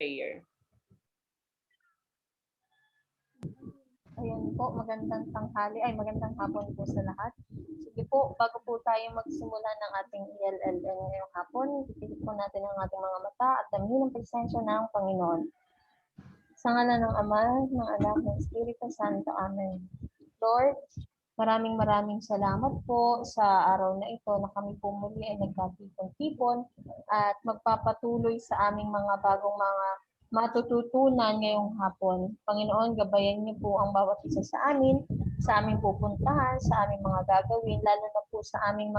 prayer. Ayan po, magandang magandang hapon po sa lahat. Sige po, bago po tayo magsimula ng ating ELLN ngayong hapon, pipigit po natin ang ating mga mata at damhin ang presensya ng Panginoon. Sa ngalan ng Ama, ng Anak, ng Espiritu Santo. Amen. Lord, maraming salamat po sa araw na ito na kami po muli ay nagkatipon-tipon at magpapatuloy sa aming mga bagong mga matututunan ngayong hapon. Panginoon, gabayan niyo po ang bawat isa sa aming pupuntahan, sa aming mga gagawin, lalo na po sa aming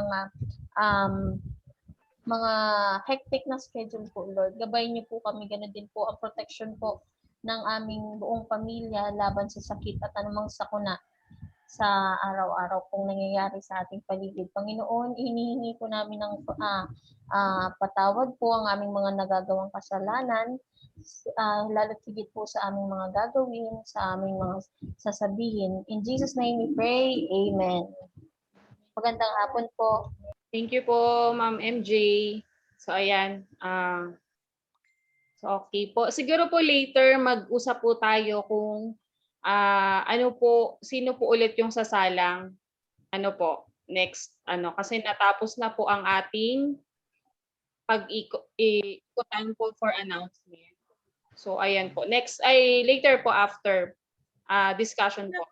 mga hectic na schedule po, Lord. Gabayan niyo po kami, ganoon din po ang protection po ng aming buong pamilya laban sa sakit at anumang sakuna sa araw-araw pong nangyayari sa ating paligid. Panginoon, hinihingi po namin ng patawad po ang aming mga nagagawang kasalanan, lalo't higit po sa aming mga gagawin, sa aming mga sasabihin. In Jesus' name we pray. Amen. Magandang hapon po. Thank you po, Ma'am MJ. So, ayan. So, okay po. Siguro po later, mag-usap po tayo kung sino po ulit yung sasalang, next, kasi natapos na po ang ating pag-ikutan po for announcement. So, ayan po. Next, later po after discussion po.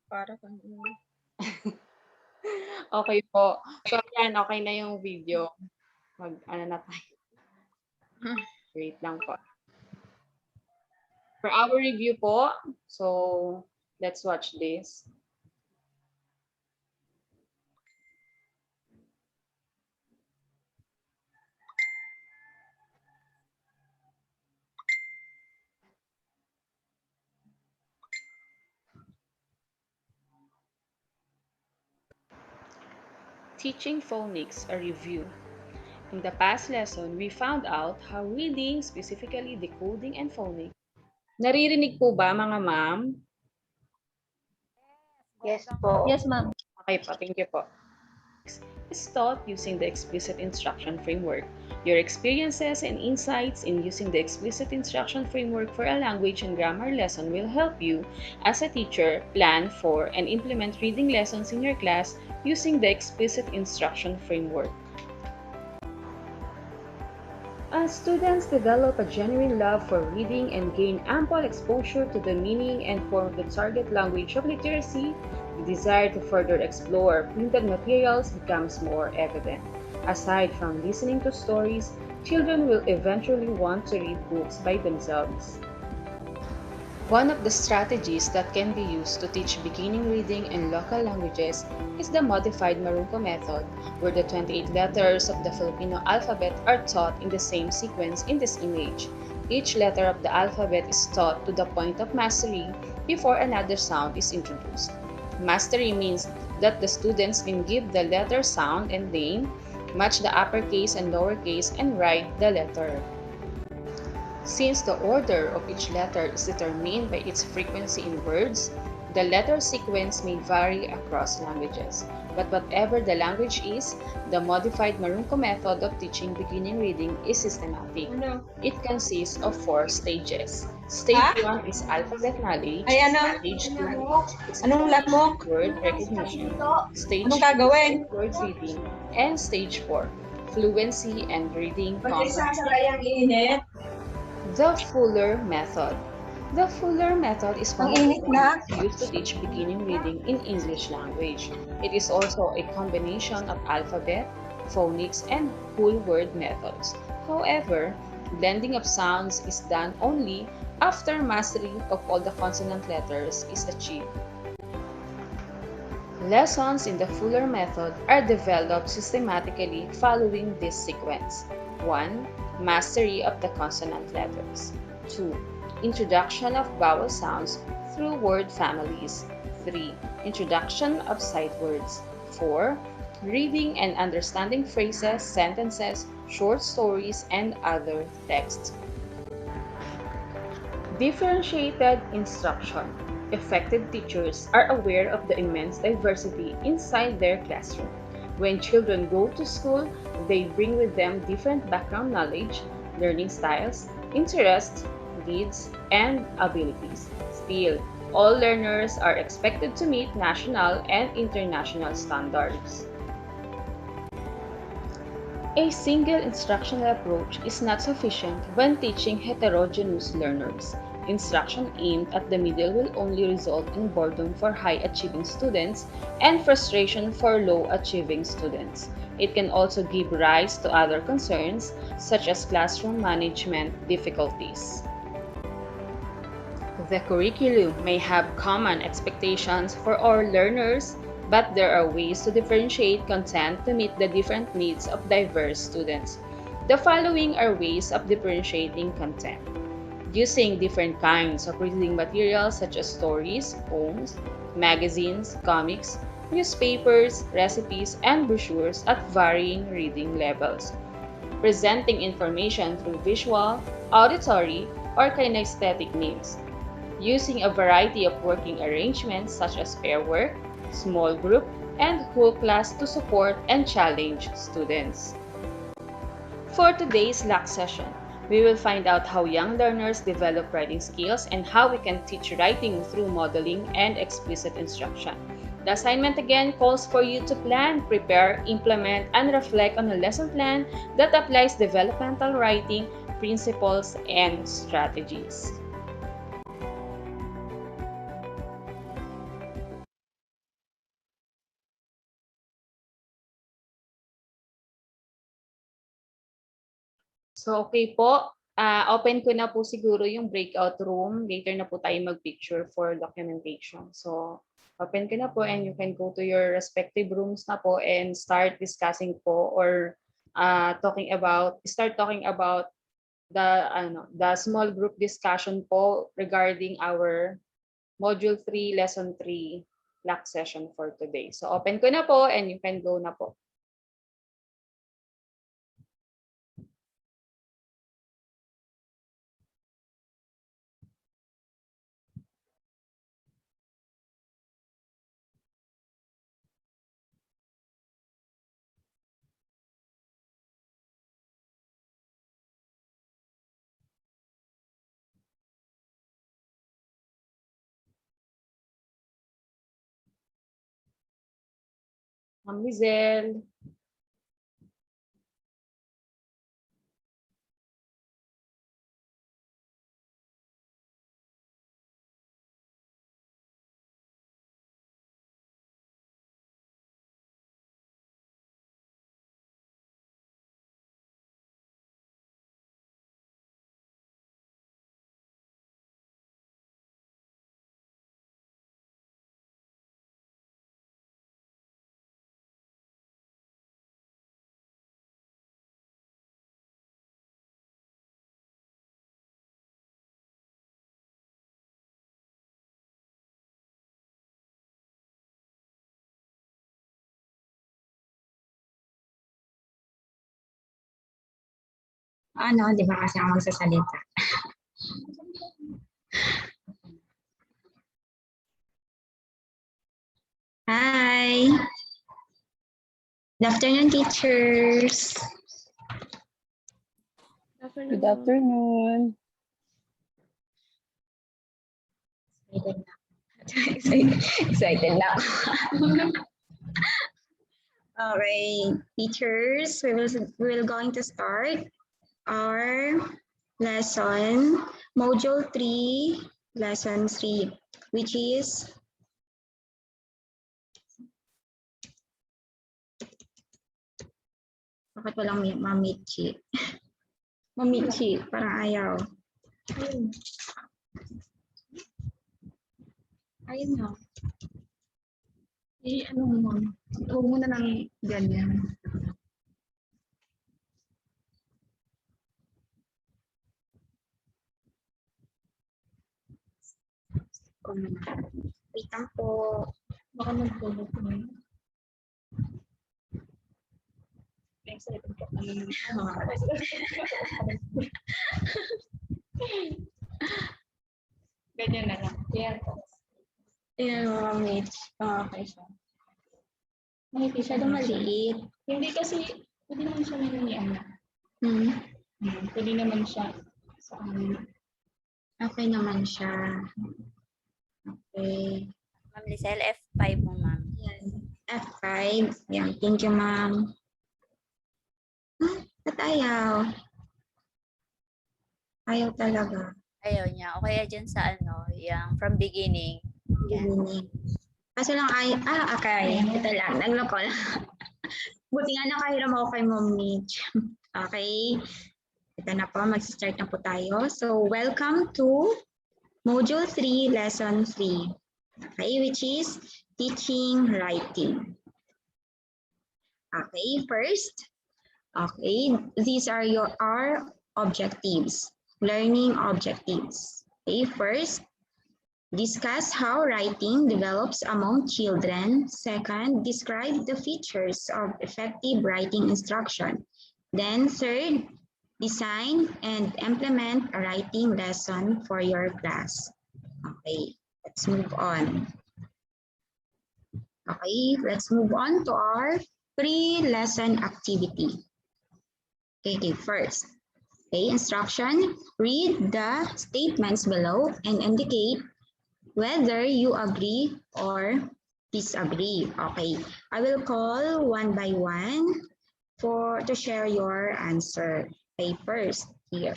Para kang okay po. So, ayan, okay na yung video. Na tayo. Wait lang po. For our review po, so let's watch this. Teaching phonics, a review. In the past lesson, we found out how reading, specifically decoding and phonics. Naririnig po ba, mga ma'am? Yes po. Yes, ma'am. Okay po, thank you po. Is taught using the explicit instruction framework. Your experiences and insights in using the explicit instruction framework for a language and grammar lesson will help you, as a teacher, plan for and implement reading lessons in your class using the explicit instruction framework. As students develop a genuine love for reading and gain ample exposure to the meaning and form of the target language of literacy, the desire to further explore printed materials becomes more evident. Aside from listening to stories, children will eventually want to read books by themselves. One of the strategies that can be used to teach beginning reading in local languages is the modified Marunko method, where the 28 letters of the Filipino alphabet are taught in the same sequence in this image. Each letter of the alphabet is taught to the point of mastery before another sound is introduced. Mastery means that the students can give the letter sound and name, match the uppercase and lowercase, and write the letter. Since the order of each letter is determined by its frequency in words, the letter sequence may vary across languages. But whatever the language is, the modified Marunko method of teaching beginning reading is systematic. It consists of 4 stages. Stage 1 is alphabet knowledge. Stage 2 is word recognition. Stage 3 is word reading. And stage 4, fluency and reading comprehension. The Fuller Method. The Fuller Method is one used to teach beginning reading in English language. It is also a combination of alphabet, phonics, and whole word methods. However, blending of sounds is done only after mastery of all the consonant letters is achieved. Lessons in the Fuller Method are developed systematically following this sequence. 1. Mastery of the consonant letters. 2. Introduction of vowel sounds through word families. 3. Introduction of sight words. 4. Reading and understanding phrases, sentences, short stories, and other texts. Differentiated instruction. Effective teachers are aware of the immense diversity inside their classroom. When children go to school, they bring with them different background knowledge, learning styles, interests, needs, and abilities. Still, all learners are expected to meet national and international standards. A single instructional approach is not sufficient when teaching heterogeneous learners. Instruction aimed at the middle will only result in boredom for high-achieving students and frustration for low-achieving students. It can also give rise to other concerns, such as classroom management difficulties. The curriculum may have common expectations for all learners, but there are ways to differentiate content to meet the different needs of diverse students. The following are ways of differentiating content. Using different kinds of reading materials such as stories, poems, magazines, comics, newspapers, recipes, and brochures at varying reading levels. Presenting information through visual, auditory, or kinesthetic means using a variety of working arrangements such as pair work, small group, and whole class to support and challenge students. For today's LAC session, we will find out how young learners develop writing skills and how we can teach writing through modeling and explicit instruction. The assignment again calls for you to plan, prepare, implement, and reflect on a lesson plan that applies developmental writing principles and strategies. So, okay po. Open ko na po siguro yung breakout room. Later na po tayo mag-picture for documentation. So, open ko na po and you can go to your respective rooms na po and start discussing po or start talking about the small group discussion po regarding our module 3 lesson 3 LAC session for today. So, open ko na po and you can go na po. Ma'am Lizelle. Ano, di ba kasi ako magsasalita? Hi! Good afternoon, teachers! Good afternoon. Excited na ako. Alright, teachers, we're going to start our lesson, module 3, lesson 3, which is bakit walang mamichi? Mamichi, parang ayaw. Ayun na. Ano mo? Huwag mo na lang ganyan. Wait lang po. Baka mag-bulot mo. Excited po kami. Ganyan na lang. Yeah. Ayan, mga mates. Okay siya. Hindi siya maliit. Hindi kasi, pwede naman siya may ano. Pwede naman siya Okay naman siya. Okay. Ma'am Lizelle, F5 mo, ma'am. Yan. F5. Yan. Thank you, ma'am. Ba't ayaw? Ayaw talaga. Ayaw niya. O kaya dyan sa yung from beginning. Yan. Beginning. Kaso lang okay. Ito lang. Nagloko lang. Buti nga nakahiram ako kay Ma'am Mitch. Okay. Ito na po. Mag-start na po tayo. So, welcome to Module 3, Lesson 3. Okay, which is teaching writing. Okay, first. Okay, these are our objectives. Learning objectives. Okay, first. Discuss how writing develops among children. Second, describe the features of effective writing instruction. Then third, design and implement a writing lesson for your class. Okay, let's move on. Okay, let's move on to our pre-lesson activity. Okay, first, okay, instruction, read the statements below and indicate whether you agree or disagree. Okay, I will call one by one to share your answer. Okay, first here.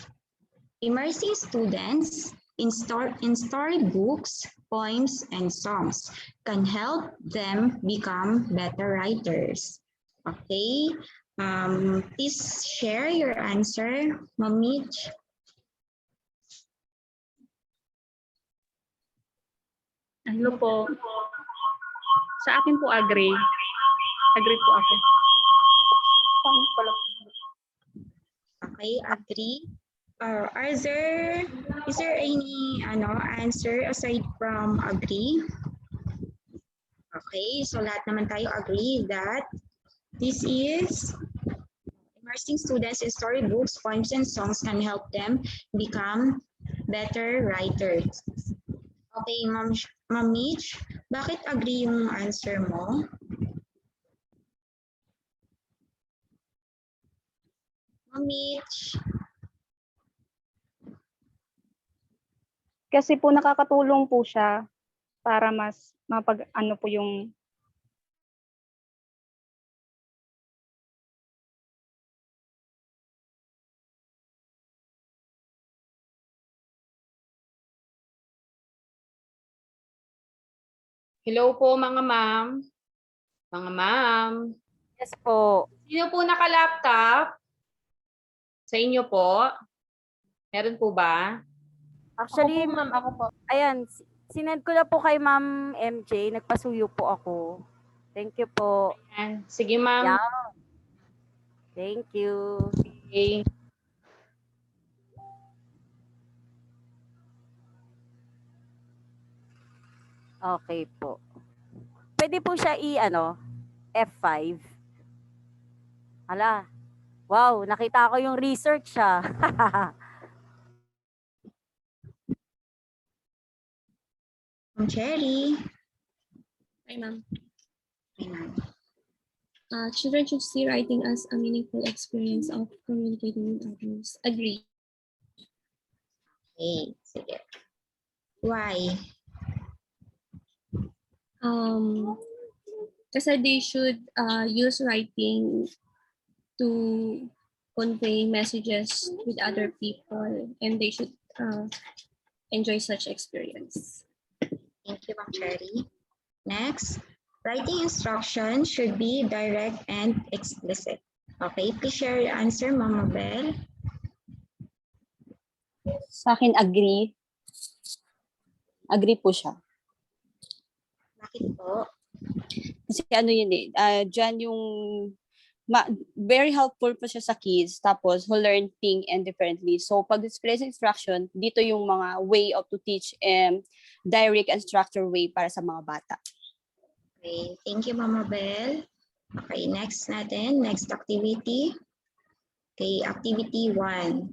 Immersing students in storybooks, poems, and songs can help them become better writers. Okay, please share your answer, Ma'am Mitch. Ano po? Sa akin po agree. Agree po ako. Okay, agree. Is there any answer aside from agree? Okay, so lahat naman tayo agree that this is immersing students in storybooks, poems, and songs can help them become better writers. Okay, Ma'am Mitch, bakit agree yung answer mo? Ma'am Mitch. Kasi po nakakatulong po siya para mas mapag-ano po yung Hello po mga ma'am. Mga ma'am. Yes po. Sino po naka-laptop? Sa inyo po? Meron po ba? Actually, Ako po, ma'am, ako po. ayan, sinend ko na po kay Ma'am MJ. Nagpasuyo po ako. Thank you po. Ayan. Sige ma'am. Yeah. Thank you. Okay. Okay po. Pwede po siya F5. Hala. Wow, nakita ko yung research siya. Ma'am Cherry. Hi, ma'am. Hi, ma'am. Children should see writing as a meaningful experience of communicating with others. Agree. Okay, sige. Why? Kasi they should use writing to convey messages with other people, and they should enjoy such experience. Thank you, Ma'am Cherry. Next, writing instruction should be direct and explicit. Okay, please share your answer, Mama Bell. sa akin agree. Agree po siya. Bakit po? Kasi ano yun dyan yung very helpful po siya sa kids, tapos who learn thing and differently. So pag display instruction, dito yung mga way of to teach direct and structured way para sa mga bata. Okay, thank you, Mama Bell. Okay, next natin, next activity. Okay, activity 1.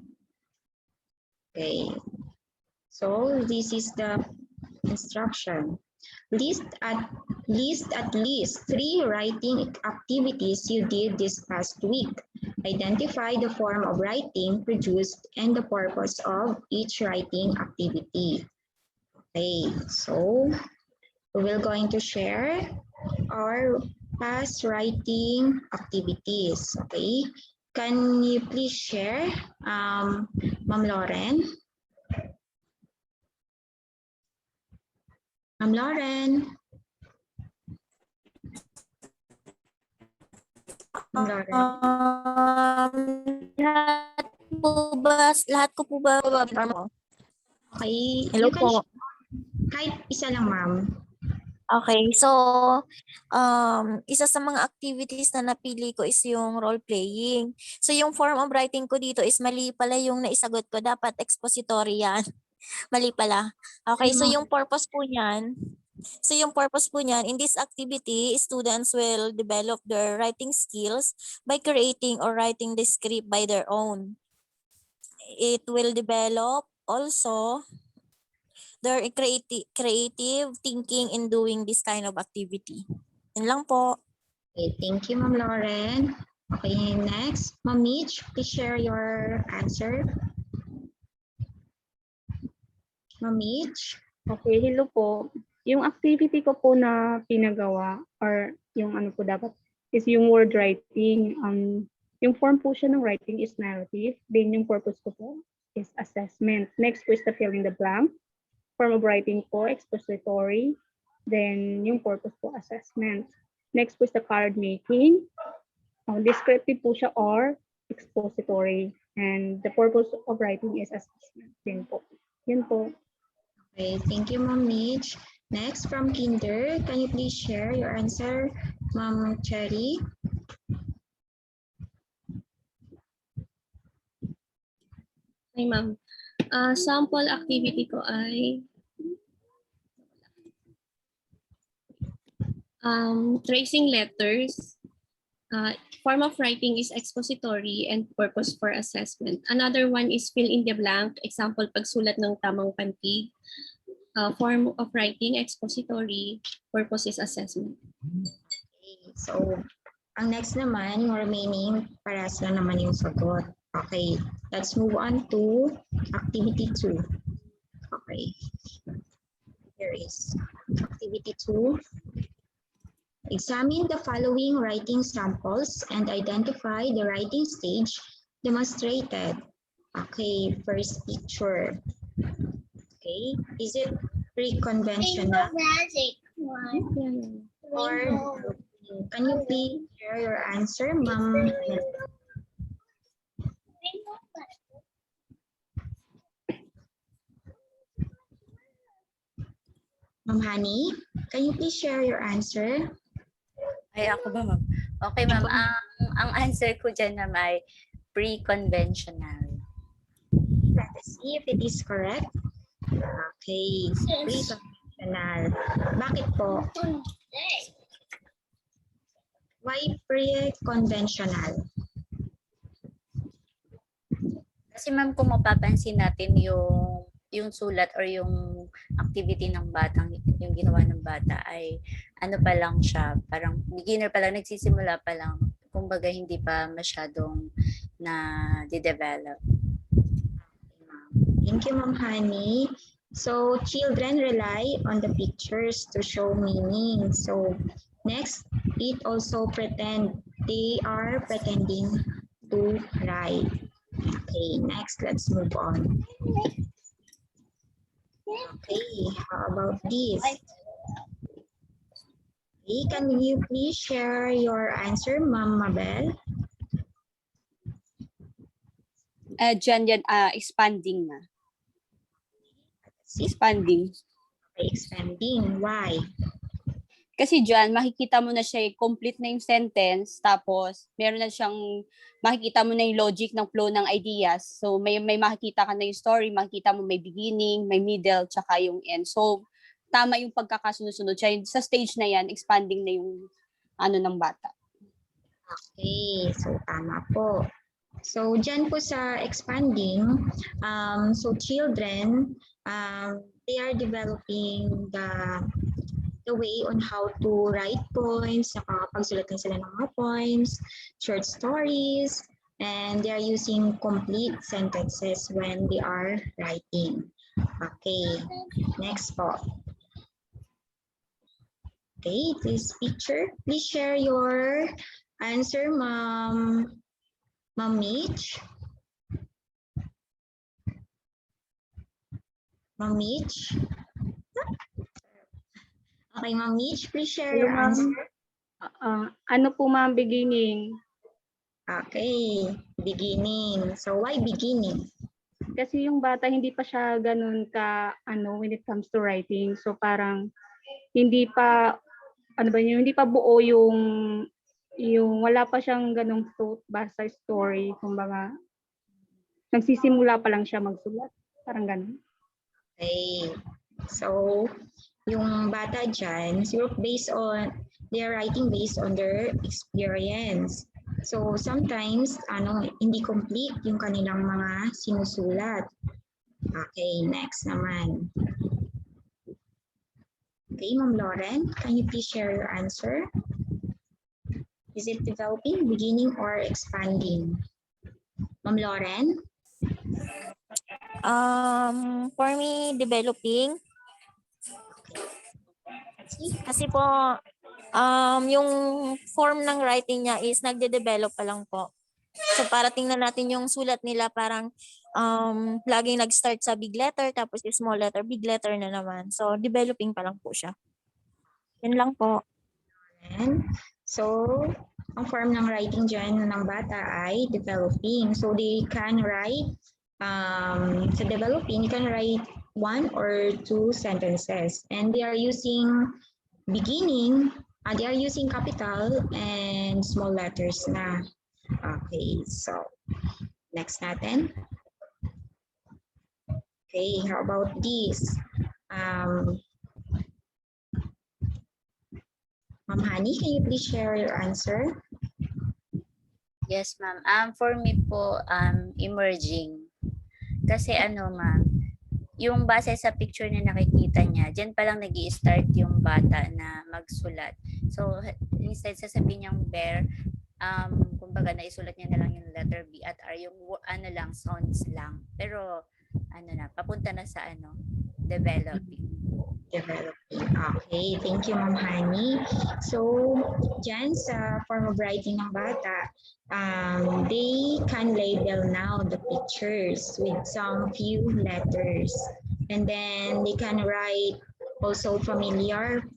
Okay, so this is the instruction. List at least 3 writing activities you did this past week Identify the form of writing produced and the purpose of each writing activity. Okay, so we will going to share our past writing activities. Okay, can you please share, Ma'am Lauren? Ma'am Lauren? Ma'am Lauren? Lahat ko po ba? Okay, Hello you can po. kahit isa lang, ma'am. Okay, so isa sa mga activities na napili ko is yung role playing. So yung form of writing ko dito is mali pala yung naisagot ko. Dapat expository yan. Mali pala. Okay, so yung purpose po niyan, in this activity, students will develop their writing skills by creating or writing the script by their own. It will develop also their creative thinking in doing this kind of activity. Yun lang po. Okay, thank you, Ma'am Lauren. Okay, next, Ma'am Mitch, please share your answer. Ma'am Mitch? Okay, hello po. Yung activity ko po na pinagawa or yung ano po dapat is yung word writing. Yung form po siya ng writing is narrative. Then yung purpose ko po is assessment. Next po is the fill in the blank. Form of writing po, expository. Then yung purpose po, assessment. Next po is the card making. Descriptive po siya or expository. And the purpose of writing is assessment. Yun po. Yun po. Okay, thank you, Ma'am Mitch. Next, from Kinder, can you please share your answer, Ma'am Cherry? Hi, ma'am. Sample activity ko ay tracing letters. Form of writing is expository and purpose for assessment. Another one is fill in the blank. Example, pagsulat ng tamang pantig. Form of writing, expository, purpose is assessment. Okay, so ang next naman, yung remaining, parehas lang naman yung sagot. Okay, let's move on to activity 2. Okay, here is activity 2. Examine the following writing samples and identify the writing stage demonstrated. Okay, first picture. Okay, is it pre-conventional or can you please share your answer, Ma'am? Ma'am Honey, can you please share your answer? Ay, ako ba, ma'am? Okay, ma'am. Ang answer ko dyan na may pre-conventional. Let us see if it is correct. Okay, pre-conventional. Bakit po? Why pre-conventional? Kasi ma'am, kung mapapansin natin yung sulat or yung activity ng batang, yung ginawa ng bata ay ano pa lang siya, parang beginner pa lang, nagsisimula pa lang. Kumbaga hindi pa masyadong na-develop. Thank you, Ma'am Honey. So children rely on the pictures to show meaning. So next, it also they are pretending to write. Okay, next, let's move on. Okay, how about this? Okay, can you please share your answer, Ma'am Mabel? Dyan, expanding na. Expanding. Okay, expanding. Why? Kasi dyan, makikita mo na siya, complete na yung sentence, tapos meron na siyang, makikita mo na yung logic ng flow ng ideas. So, may makikita ka na yung story, makikita mo may beginning, may middle, tsaka yung end. So, tama yung pagkakasunod-sunod siya. Sa stage na yan, expanding na yung ano ng bata. Okay, so tama po. So, dyan po sa expanding, so children, they are developing the way on how to write poems, nakakapagsulat lang sila ng mga poems, short stories, and they are using complete sentences when they are writing. Okay, next po. Okay, this picture. Please share your answer, Ma'am Mitch. Ma'am Mitch. Okay, Ma'am Mitch, please share Hello, your ma'am. answer. Ano po, ma'am, beginning? Okay, beginning. So why beginning? Kasi yung bata hindi pa siya ganun when it comes to writing. So parang hindi pa hindi pa buo yung wala pa siyang ganung basta story, kumbaga nagsisimula pa lang siya magsulat. Parang ganun. Okay. So, yung bata dyan, they are writing based on their experience. So, sometimes, hindi complete yung kanilang mga sinusulat. Okay, next naman. Okay, Ma'am Lauren, can you please share your answer? Is it developing, beginning, or expanding? Ma'am Lauren? For me, developing. Kasi po, yung form ng writing niya is nagde-develop pa lang po. So para tingnan natin yung sulat nila, parang laging nag-start sa big letter, tapos small letter, big letter na naman. So developing pa lang po siya. Yan lang po. And so, ang form ng writing dyan ng bata ay developing. So they can write, sa developing, you can write 1 or 2 sentences. And they are using beginning, they are using capital and small letters na. Okay, so next natin. Okay, how about this? Ma'am Hani, can you please share your answer? Yes, ma'am. For me po, emerging. Kasi ma'am, yung base sa picture na nakikita niya, dyan pa lang nag-i-start yung bata na magsulat. So, instead sasabihin niyang bear, kumbaga naisulat niya na lang yung letter B at R, yung sounds lang. Pero, papunta na sa developing. Developing. Okay, thank you, Ma'am Hani. So, dyan sa form of writing ng bata, they can label now the pictures with some few letters. And then they can write also familiar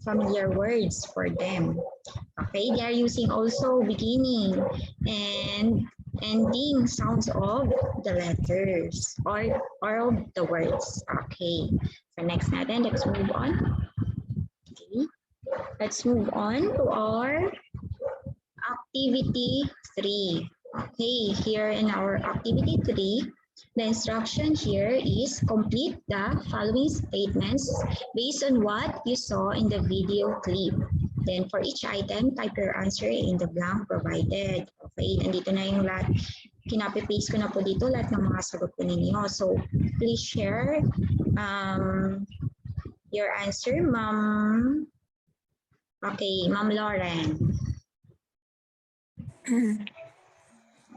words for them. Okay, they are using also beginning and ending sounds of the letters or of the words. Okay, so next natin, let's move on. Okay, let's move on to our activity 3. Okay, here in our activity 3, the instruction here is complete the following statements based on what you saw in the video clip. Then for each item, type your answer in the blank provided. Okay, nandito na yung lahat. Kinapi-paste ko na po dito lahat ng mga sagot po ninyo. So please share your answer, Ma'am. Okay, Ma'am Lauren.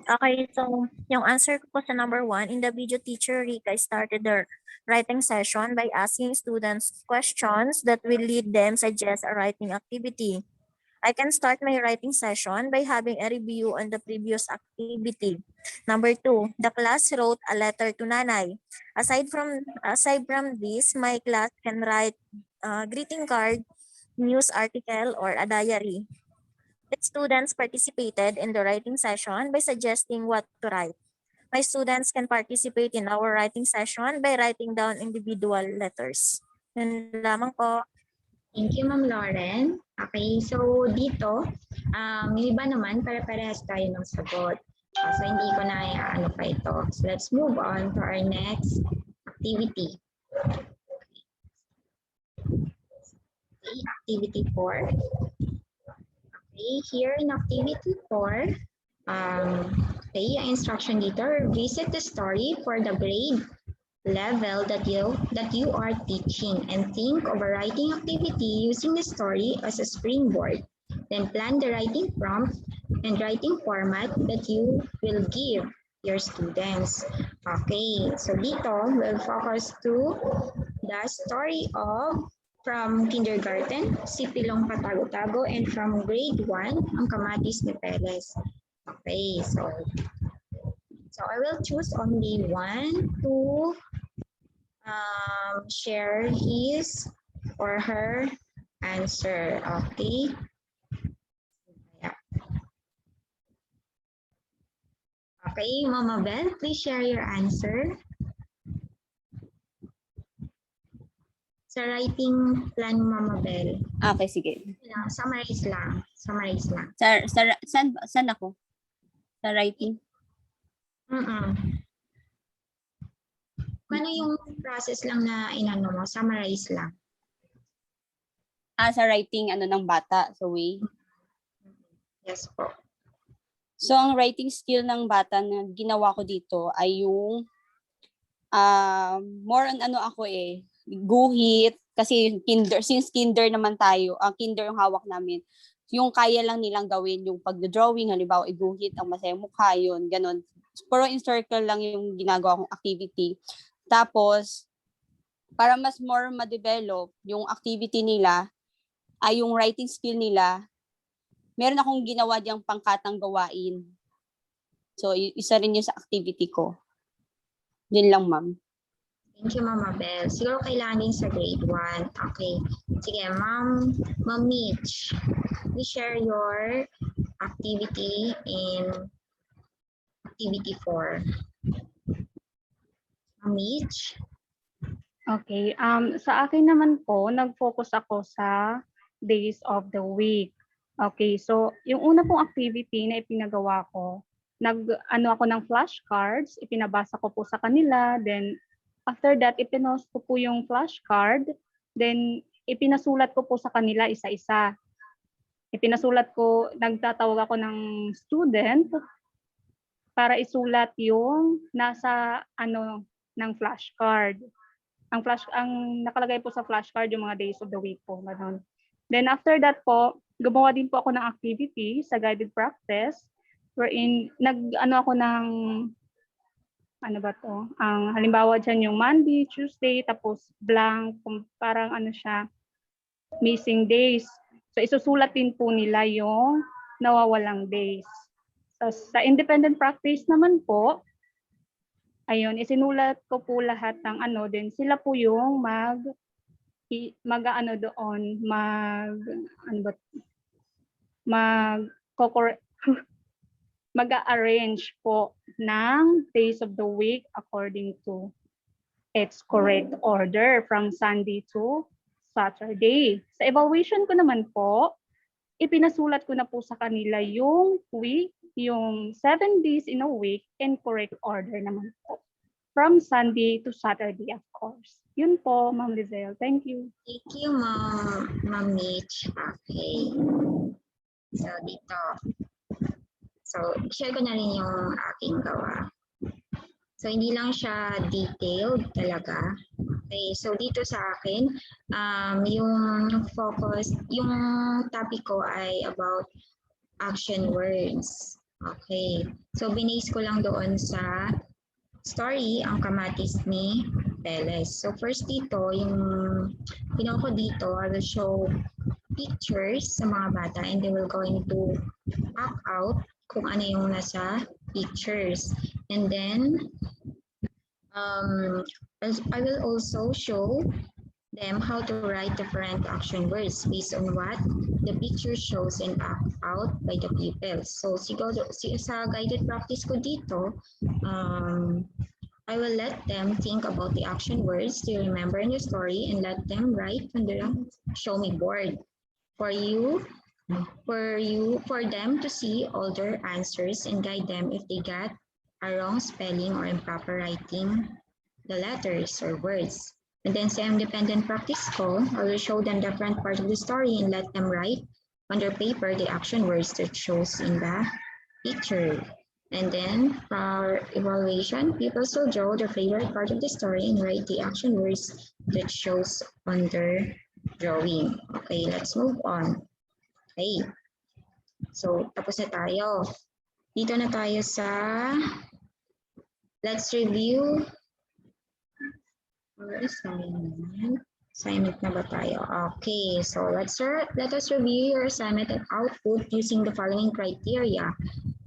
Okay, so yung answer ko po sa number 1, in the video, teacher Rika started the writing session by asking students questions that will lead them suggest a writing activity. I can start my writing session by having a review on the previous activity. Number 2, the class wrote a letter to Nanay. Aside from this, my class can write a greeting card, news article, or a diary. The students participated in the writing session by suggesting what to write. My students can participate in our writing session by writing down individual letters. Yun lamang po. Thank you, Ma'am Lauren. Okay, so dito, yung iba naman, pare-parehas tayo ng sagot. So hindi ko na pa ito. So let's move on to our next activity. Okay, activity 4. Okay, here in activity 4, okay, ang instruction dito, visit the story for the grade level that you are teaching and think of a writing activity using the story as a springboard. Then plan the writing prompt and writing format that you will give your students. Okay, so dito we'll focus to the story of from kindergarten, si Pilong Patago-Tago, and from grade 1, ang Kamatis ni Peles. Okay, so I will choose only one to share his or her answer. Okay. Yeah. Okay, Mama Bell, please share your answer. Sa writing plan, Mama Bell. Okay, sige. Summarize lang. Summarize lang. Saan ako? Sa writing? Ano yung process lang na inano mo? Summarize lang. Sa writing ng bata, so way. Yes po. So ang writing skill ng bata na ginawa ko dito ay yung more on guhit, kasi since kinder naman tayo, kinder yung hawak namin. Yung kaya lang nilang gawin, yung pagdodrawing, halimbawa iguhit ang masayang mukha, yun, ganun. Pero in circle lang yung ginagawa kong activity. Tapos, para mas more ma-develop yung activity nila, ay yung writing skill nila, meron akong ginawa diyang pangkatang gawain. So, isa rin yun sa activity ko. Yun lang, ma'am. Thank you, Mama Bell. Siguro kailangan din sa grade 1. Okay. Sige, Ma'am Mitch, please share your activity in activity 4. Ma'am Mitch? Okay. Sa akin naman po, nag-focus ako sa days of the week. Okay. So, yung una pong activity na ipinagawa ko, ako ng flashcards, ipinabasa ko po sa kanila, then after that, ipinost ko po yung flashcard, then ipinasulat ko po sa kanila isa-isa. Ipinasulat ko, nagtatawag ako ng student para isulat yung nasa ng flashcard. Ang nakalagay po sa flashcard yung mga days of the week po. Ganun. Then after that po, gumawa din po ako ng activity sa guided practice wherein ako ng ang halimbawa dyan yung Monday, Tuesday, tapos blank, parang siya, missing days. So isusulat din po nila yung nawawalang days. So, sa independent practice naman po, ayun, isinulat ko po lahat ng then sila po yung mag-arrange po ng days of the week according to its correct order from Sunday to Saturday. Sa evaluation ko naman po, ipinasulat ko na po sa kanila yung week, yung 7 days in a week in correct order naman po. From Sunday to Saturday, of course. Yun po, Ma'am Lizelle. Thank you. Thank you, Ma'am Mitch. Okay. So, dito. So, share ko na rin yung aking gawa. So, hindi lang siya detailed talaga. Okay, so dito sa akin, yung focus, yung topic ko ay about action words. Okay, so binase ko lang doon sa story, ang Kamatis ni Peles. So first dito, yung ginawa ko dito, I will show pictures sa mga bata and they will going to act out kung ano yung nasa pictures. And then, I will also show them how to write different action words based on what the picture shows and act out by the pupils. So siguro sa guided practice ko dito, I will let them think about the action words to remember in the story and let them write on the show me board for them to see all their answers and guide them if they got a wrong spelling or improper writing the letters or words. And then sa independent practice ko, I will show them different parts of the story and let them write on their paper the action words that shows in the picture. And then for evaluation, people still draw their favorite part of the story and write the action words that shows on their drawing. Okay, let's move on. Okay. So, tapos na tayo. Dito na tayo sa let's review. Assignment na ba tayo? Okay, so let us review your assignment and output using the following criteria.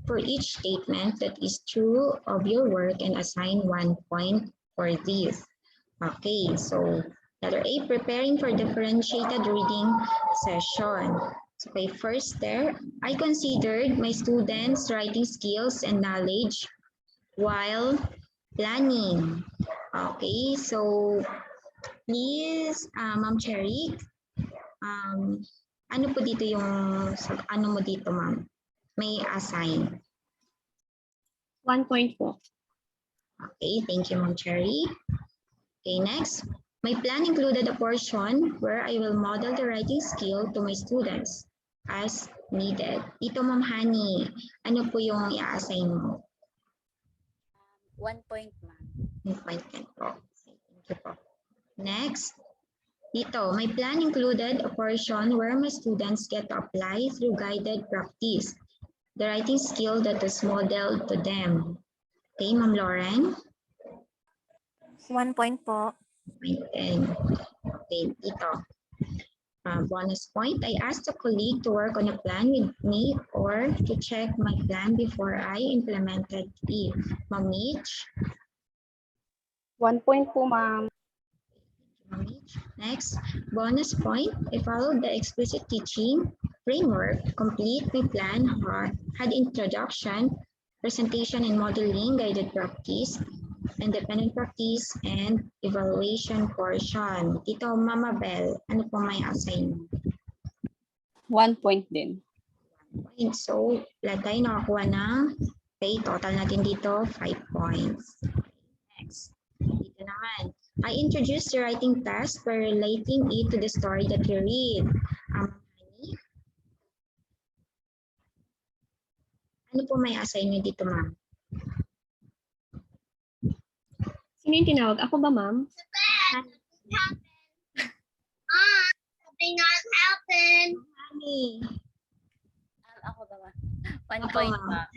For each statement that is true of your work and assign 1 point for this. Okay, so letter A, preparing for differentiated reading session. So, okay, first there, I considered my students' writing skills and knowledge while planning. Okay, so please, Ma'am Cherry, ano po dito yung, ano mo dito, ma'am? May assign. 1 point po. Okay, thank you, Ma'am Cherry. Okay, next. My plan included a portion where I will model the writing skill to my students as needed. Ito, Ma'am Hani, ano po yung i-assign mo? 1 point, ma'am. 1 point po. Thank you po. Next. Dito, my plan included a portion where my students get to apply through guided practice the writing skill that was modeled to them. Okay, Ma'am Lauren? 1 point po. And okay, dito. Bonus point, I asked a colleague to work on a plan with me or to check my plan before I implemented it. Ma'am Mitch? 1 point po, ma'am. Next, bonus point, I followed the explicit teaching framework. Complete my plan had introduction, presentation and modeling, guided practice, independent practice, and evaluation portion. Tito Mama Bell, ano po may assign? 1 point din. So, lahat tayo nakakuha ng okay, total natin dito, 5 points. Next, dito naman. I introduced the writing task by relating it to the story that you read. Ano po may assign nyo dito, ma'am? Sino yung tinawag? Ako ba, ma'am? Something not happened. Ako ba, ma'am? 1 point, ma'am.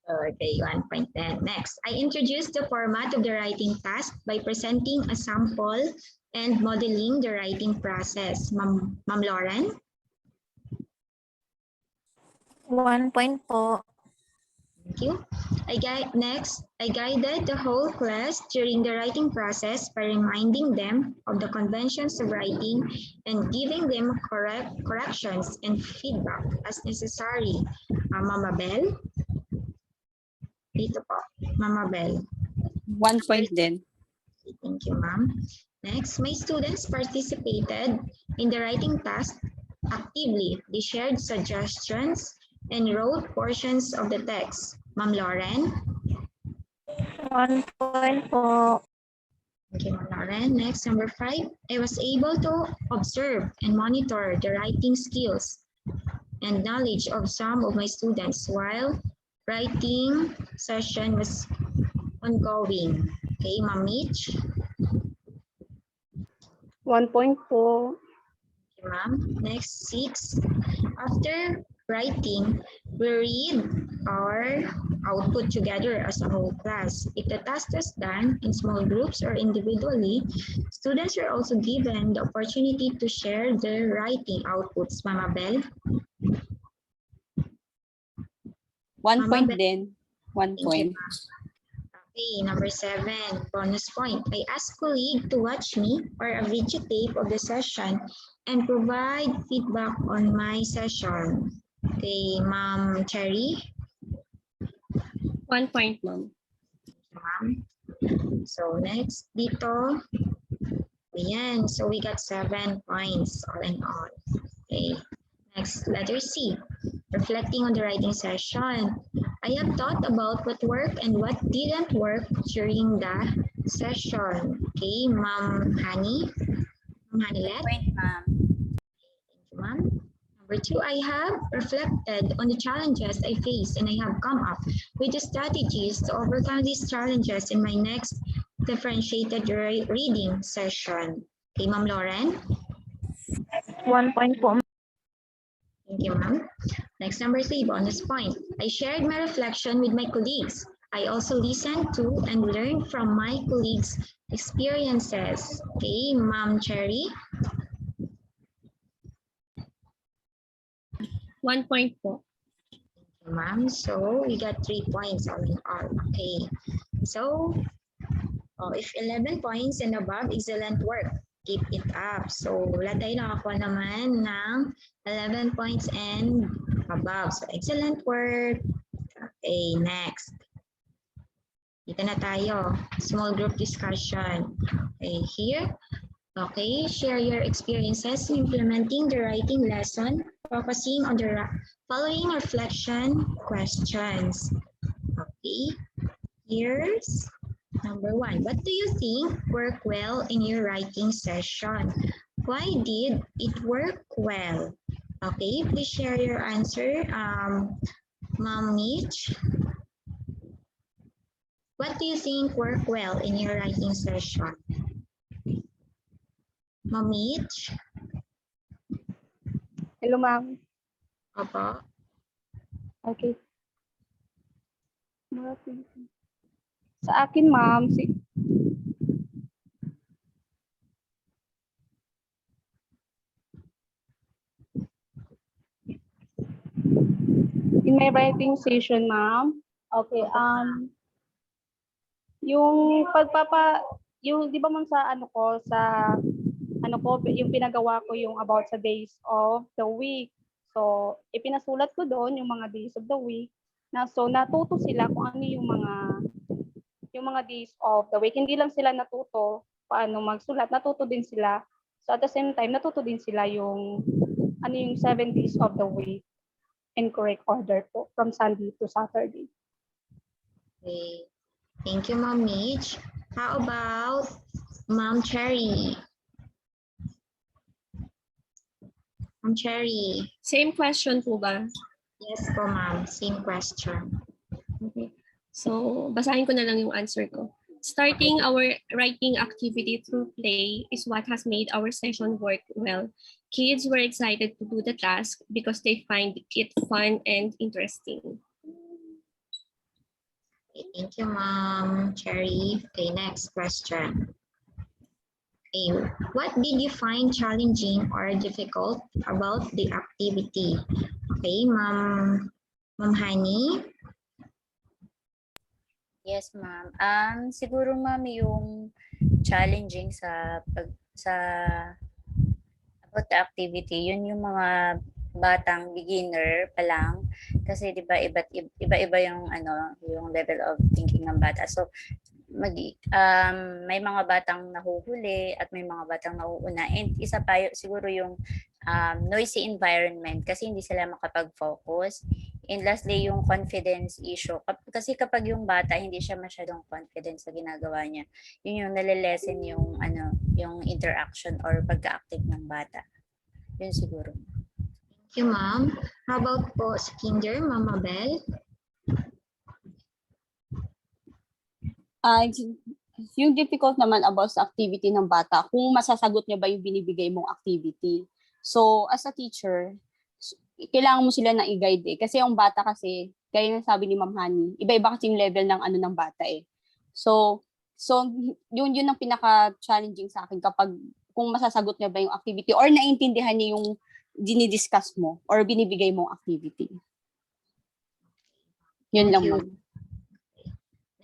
Okay, 1 point then. Next, I introduced the format of the writing task by presenting a sample and modeling the writing process. Ma'am Lauren? 1 point po. Thank you. Next, I guided the whole class during the writing process by reminding them of the conventions of writing and giving them corrections and feedback as necessary. Mama Bell? Dito po, Mama Bell. 1 point din. Thank you, ma'am. Next, my students participated in the writing task actively. They shared suggestions and wrote portions of the text. Ma'am Lauren? 1 point po. Thank you, Ma'am Lauren. Next, number 5. I was able to observe and monitor the writing skills and knowledge of some of my students while writing session was ongoing. Okay, Ma'am Mitch? 1 point po. Okay, ma'am. Next, 6. After writing, we read our output together as a whole class. If the task is done in small groups or individually, students are also given the opportunity to share their writing outputs. Mama Bell? 1 Mama point Bell. din. 1 point. Okay, number 7, bonus point. I asked colleague to watch me or a videotape of the session and provide feedback on my session. Okay, Ma'am Cherry? 1 point, ma'am. Ma'am. So next, dito. Ayan, so we got 7 points all in all. Okay, next, letter C. Reflecting on the writing session. I have thought about what worked and what didn't work during the session. Okay, Ma'am Hani? Ma'am Hanilet? Point, ma'am. Thank you, ma'am. Number 2, I have reflected on the challenges I face and I have come up with the strategies to overcome these challenges in my next differentiated reading session. Okay, Ma'am Lauren? 1 point po. Thank you, ma'am. Next, number 3, bonus point. I shared my reflection with my colleagues. I also listened to and learned from my colleagues' experiences. Okay, Ma'am Cherry. 1 point po. Ma'am, so we got 3 points all in all. Okay, so if 11 points and above, excellent work. Keep it up. So wala tayo nakakuha naman ng 11 points and above. So excellent work. Okay, next. Dito na tayo. Small group discussion. Okay, here. Okay, share your experiences in implementing the writing lesson, focusing on the following reflection questions. Okay, here's number 1. What do you think worked well in your writing session? Why did it work well? Okay, please share your answer. Ma'am Mitch, what do you think worked well in your writing session? Ma'am Mitch? Hello, ma'am. Opo. Okay. Sa akin, ma'am, in my writing session, ma'am. Okay, yung yung di ba ma'am sa yung pinagawa ko yung about sa days of the week. So, ipinasulat ko doon yung mga days of the week. So natuto sila kung ano yung mga days of the week. Hindi lang sila natuto paano magsulat, natuto din sila. So at the same time, natuto din sila yung 7 days of the week in correct order po from Sunday to Saturday. Okay. Thank you, Ma'am Mitch. How about Ma'am Cherry? Ma'am Cherry. Same question po ba? Yes po, ma'am. Same question. Okay. So, basahin ko na lang yung answer ko. Starting our writing activity through play is what has made our session work well. Kids were excited to do the task because they find it fun and interesting. Okay, thank you, Ma'am Cherry. Okay, next question. Okay, what did you find challenging or difficult about the activity? Okay, Ma'am Honey. Yes, ma'am. Siguro ma'am yung challenging about the activity, yun yung mga batang beginner pa lang kasi 'di ba iba-iba yung yung level of thinking ng bata. So may mga batang nahuhuli at may mga batang nauuna, and isa pa siguro yung noisy environment kasi hindi sila makapag-focus. And lastly, yung confidence issue. Kasi kapag yung bata hindi siya masyadong confident sa ginagawa niya, yun yung nalilesen yung interaction or pagka-active ng bata. Yun siguro. Thank you, ma'am. How about po sa kinder, Mama Bell? Yung difficult naman about sa activity ng bata, kung masasagot niya ba yung binibigay mong activity. So, as a teacher, kailangan mo sila na i-guide eh. Kasi yung bata kasi, gaya ng sabi ni Ma'am Honey, iba-iba kasi yung level ng bata eh. So yun ang pinaka-challenging sa akin kapag kung masasagot niya ba yung activity or naintindihan niya yung dinidiscuss mo or binibigay mong activity. Yun lang, ma'am.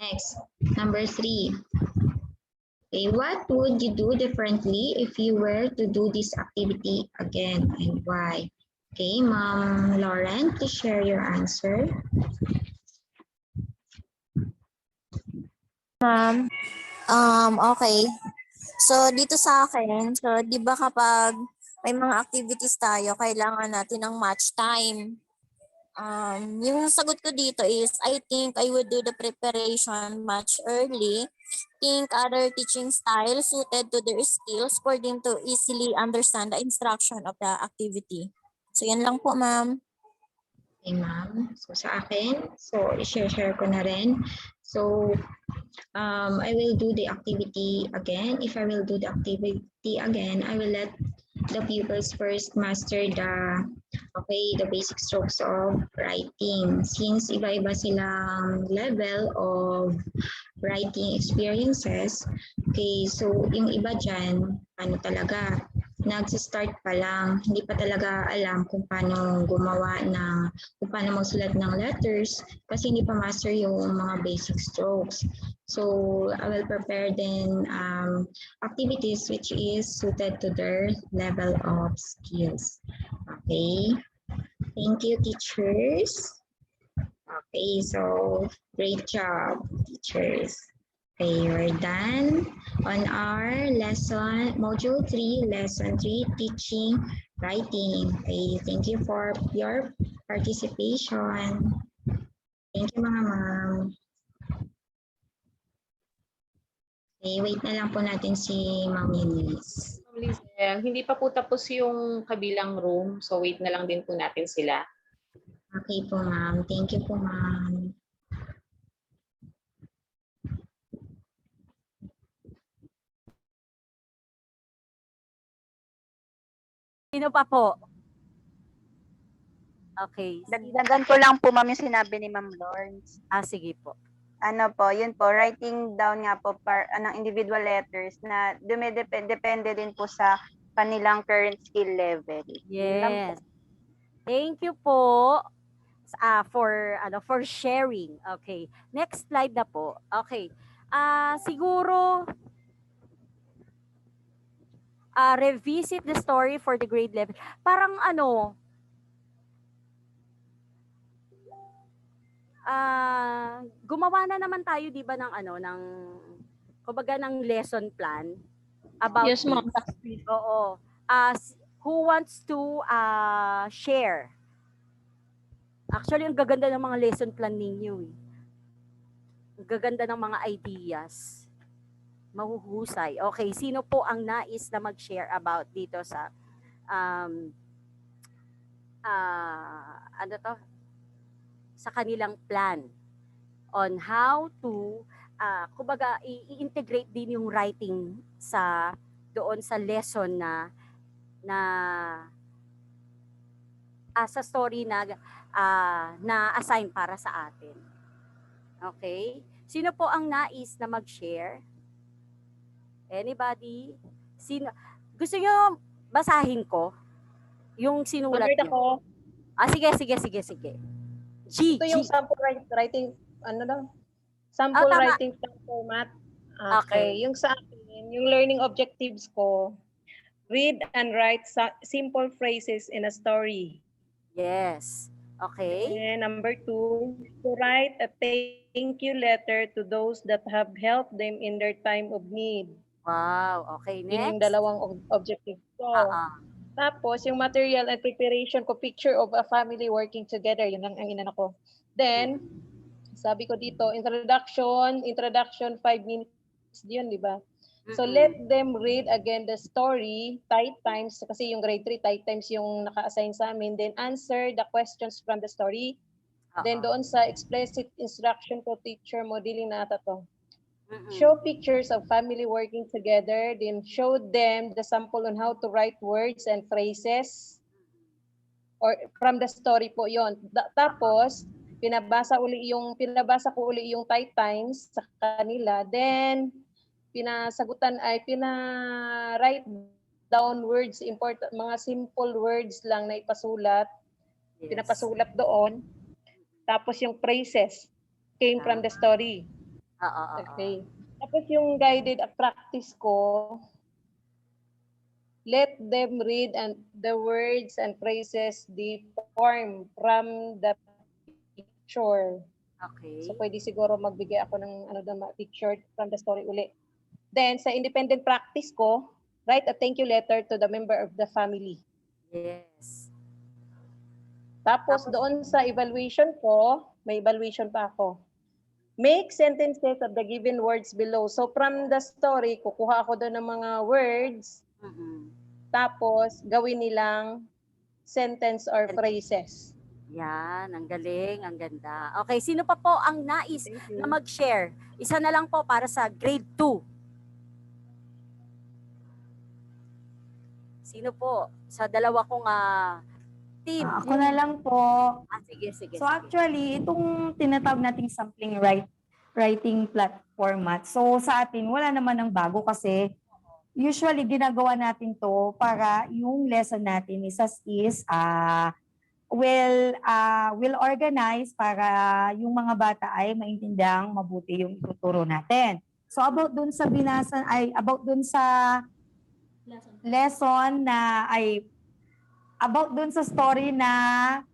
Next, number 3. Okay, what would you do differently if you were to do this activity again and why? Okay, Ma'am Lauren, please share your answer. Ma'am, okay. So, dito sa akin, so, di ba kapag may mga activities tayo, kailangan natin ng match time. Yung sagot ko dito is, I think I would do the preparation much early. Think other teaching styles suited to their skills for them to easily understand the instruction of the activity. So, yan lang po, ma'am. Okay, ma'am. So, sa akin, i-share ko na rin. So, I will do the activity again. If I will do the activity again, I will let the pupils first master the basic strokes of writing. Since iba-iba silang level of writing experiences, okay, so yung iba dyan, ano talaga, nagsa-start pa lang, hindi pa talaga alam kung paano kung paano magsulat ng letters kasi hindi pa master yung mga basic strokes. So I will prepare then activities which is suited to their level of skills. Okay, thank you teachers. Okay, so great job teachers. Okay, we're done on our lesson, module 3, lesson 3, teaching writing. Okay, thank you for your participation. Thank you mga ma'am. Okay, wait na lang po natin si Ma'am Eunice. Hindi pa po tapos yung kabilang room, so wait na lang din po natin sila. Okay po ma'am, thank you po ma'am. Sino pa po? Okay. Dagdagan ko lang po, ma'am, yung sinabi ni Ma'am Lawrence. Sige po. Ano po, yun po, writing down nga po ng individual letters na depende din po sa kanilang current skill level. Yes. Thank you po for sharing. Okay. Next slide na po. Okay. Siguro revisit the story for the grade level. Parang gumawa na naman tayo 'di ba ng kumbaga ng lesson plan about Yes, ma'am. this. Oo. Who wants to share? Actually, ang gaganda ng mga lesson plan ninyo eh. Ang gaganda ng mga ideas. Mahuhusay. Okay, sino po ang nais na mag-share about dito sa sa kanilang plan on how to kumbaga i-integrate din yung writing doon sa lesson sa story na assign para sa atin. Okay? Sino po ang nais na mag-share? Anybody? Gusto nyo basahin ko yung sinulat Alert nyo? ako. Sige. Ito yung sample writing, sample writing plan format. Okay. Yung sa akin, yung learning objectives ko, read and write simple phrases in a story. Yes. Okay. And number 2, to write a thank you letter to those that have helped them in their time of need. Wow. Okay, next. Yun yung dalawang objective ko. Tapos, yung material and preparation ko, picture of a family working together. Yun ang inano ko. Then, sabi ko dito, introduction, 5 minutes yun, di ba? So, let them read again the story, tight times, kasi yung grade 3, tight times yung naka-assign sa amin. Then, answer the questions from the story. Then, doon sa explicit instruction ko, teacher modeling na ata to. Show pictures of family working together, then show them the sample on how to write words and phrases or from the story po yon. Tapos pinabasa ko uli yung tight times sa kanila, then pina-write down words, important mga simple words lang na ipasulat. Yes. Pinapasulat doon. Tapos yung phrases came from the story. Okay. Tapos yung guided practice ko, let them read and the words and phrases they form from the picture. Okay. So pwede siguro magbigay ako ng picture from the story uli. Then sa independent practice ko, write a thank you letter to the member of the family. Yes. Tapos doon sa evaluation ko, may evaluation pa ako. Make sentences of the given words below. So from the story, kukuha ako doon ng mga words. Tapos gawin nilang sentence or phrases. Yan, ang galing, ang ganda. Okay, sino pa po ang nais na mag-share? Isa na lang po para sa grade 2. Sino po? Sa dalawa kong team. Ako na lang po. Sige. So actually, itong tinatawag nating sampling writing format. So sa atin, wala naman ng bago kasi usually ginagawa natin to para yung lesson natin is well organized para yung mga bata ay maintindihan mabuti yung ituturo natin. So about dun sa lesson na ay about dun sa story na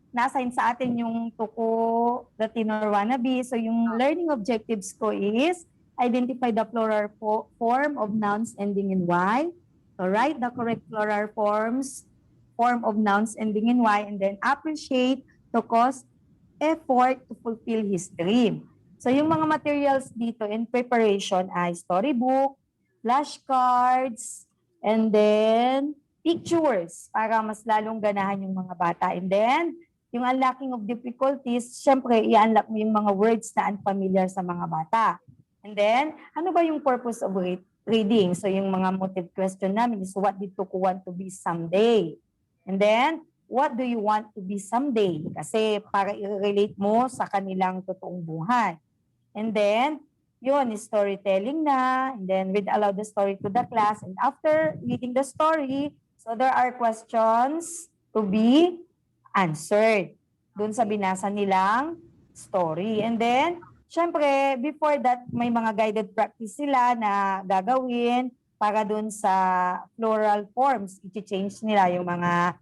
na-assign sa atin yung Tuko, the Tinor Wannabe. So yung learning objectives ko is identify the plural form of nouns ending in Y. So write the correct plural form of nouns ending in Y, and then appreciate Tuko's effort to fulfill his dream. So yung mga materials dito in preparation ay storybook, flashcards, and then pictures para mas lalong ganahan yung mga bata. And then, yung unlocking of difficulties, syempre, i-unlock mo yung mga words na unfamiliar sa mga bata. And then, ano ba yung purpose of reading? So, yung mga motive question namin is, what did Tuko want to be someday? And then, what do you want to be someday? Kasi para i-relate mo sa kanilang totoong buhay. And then, yun, storytelling na, and then read aloud the story to the class. And after reading the story, so there are questions to be answered dun sa binasa nilang story. And then, syempre, before that, may mga guided practice sila na gagawin para dun sa plural forms. I-change nila yung mga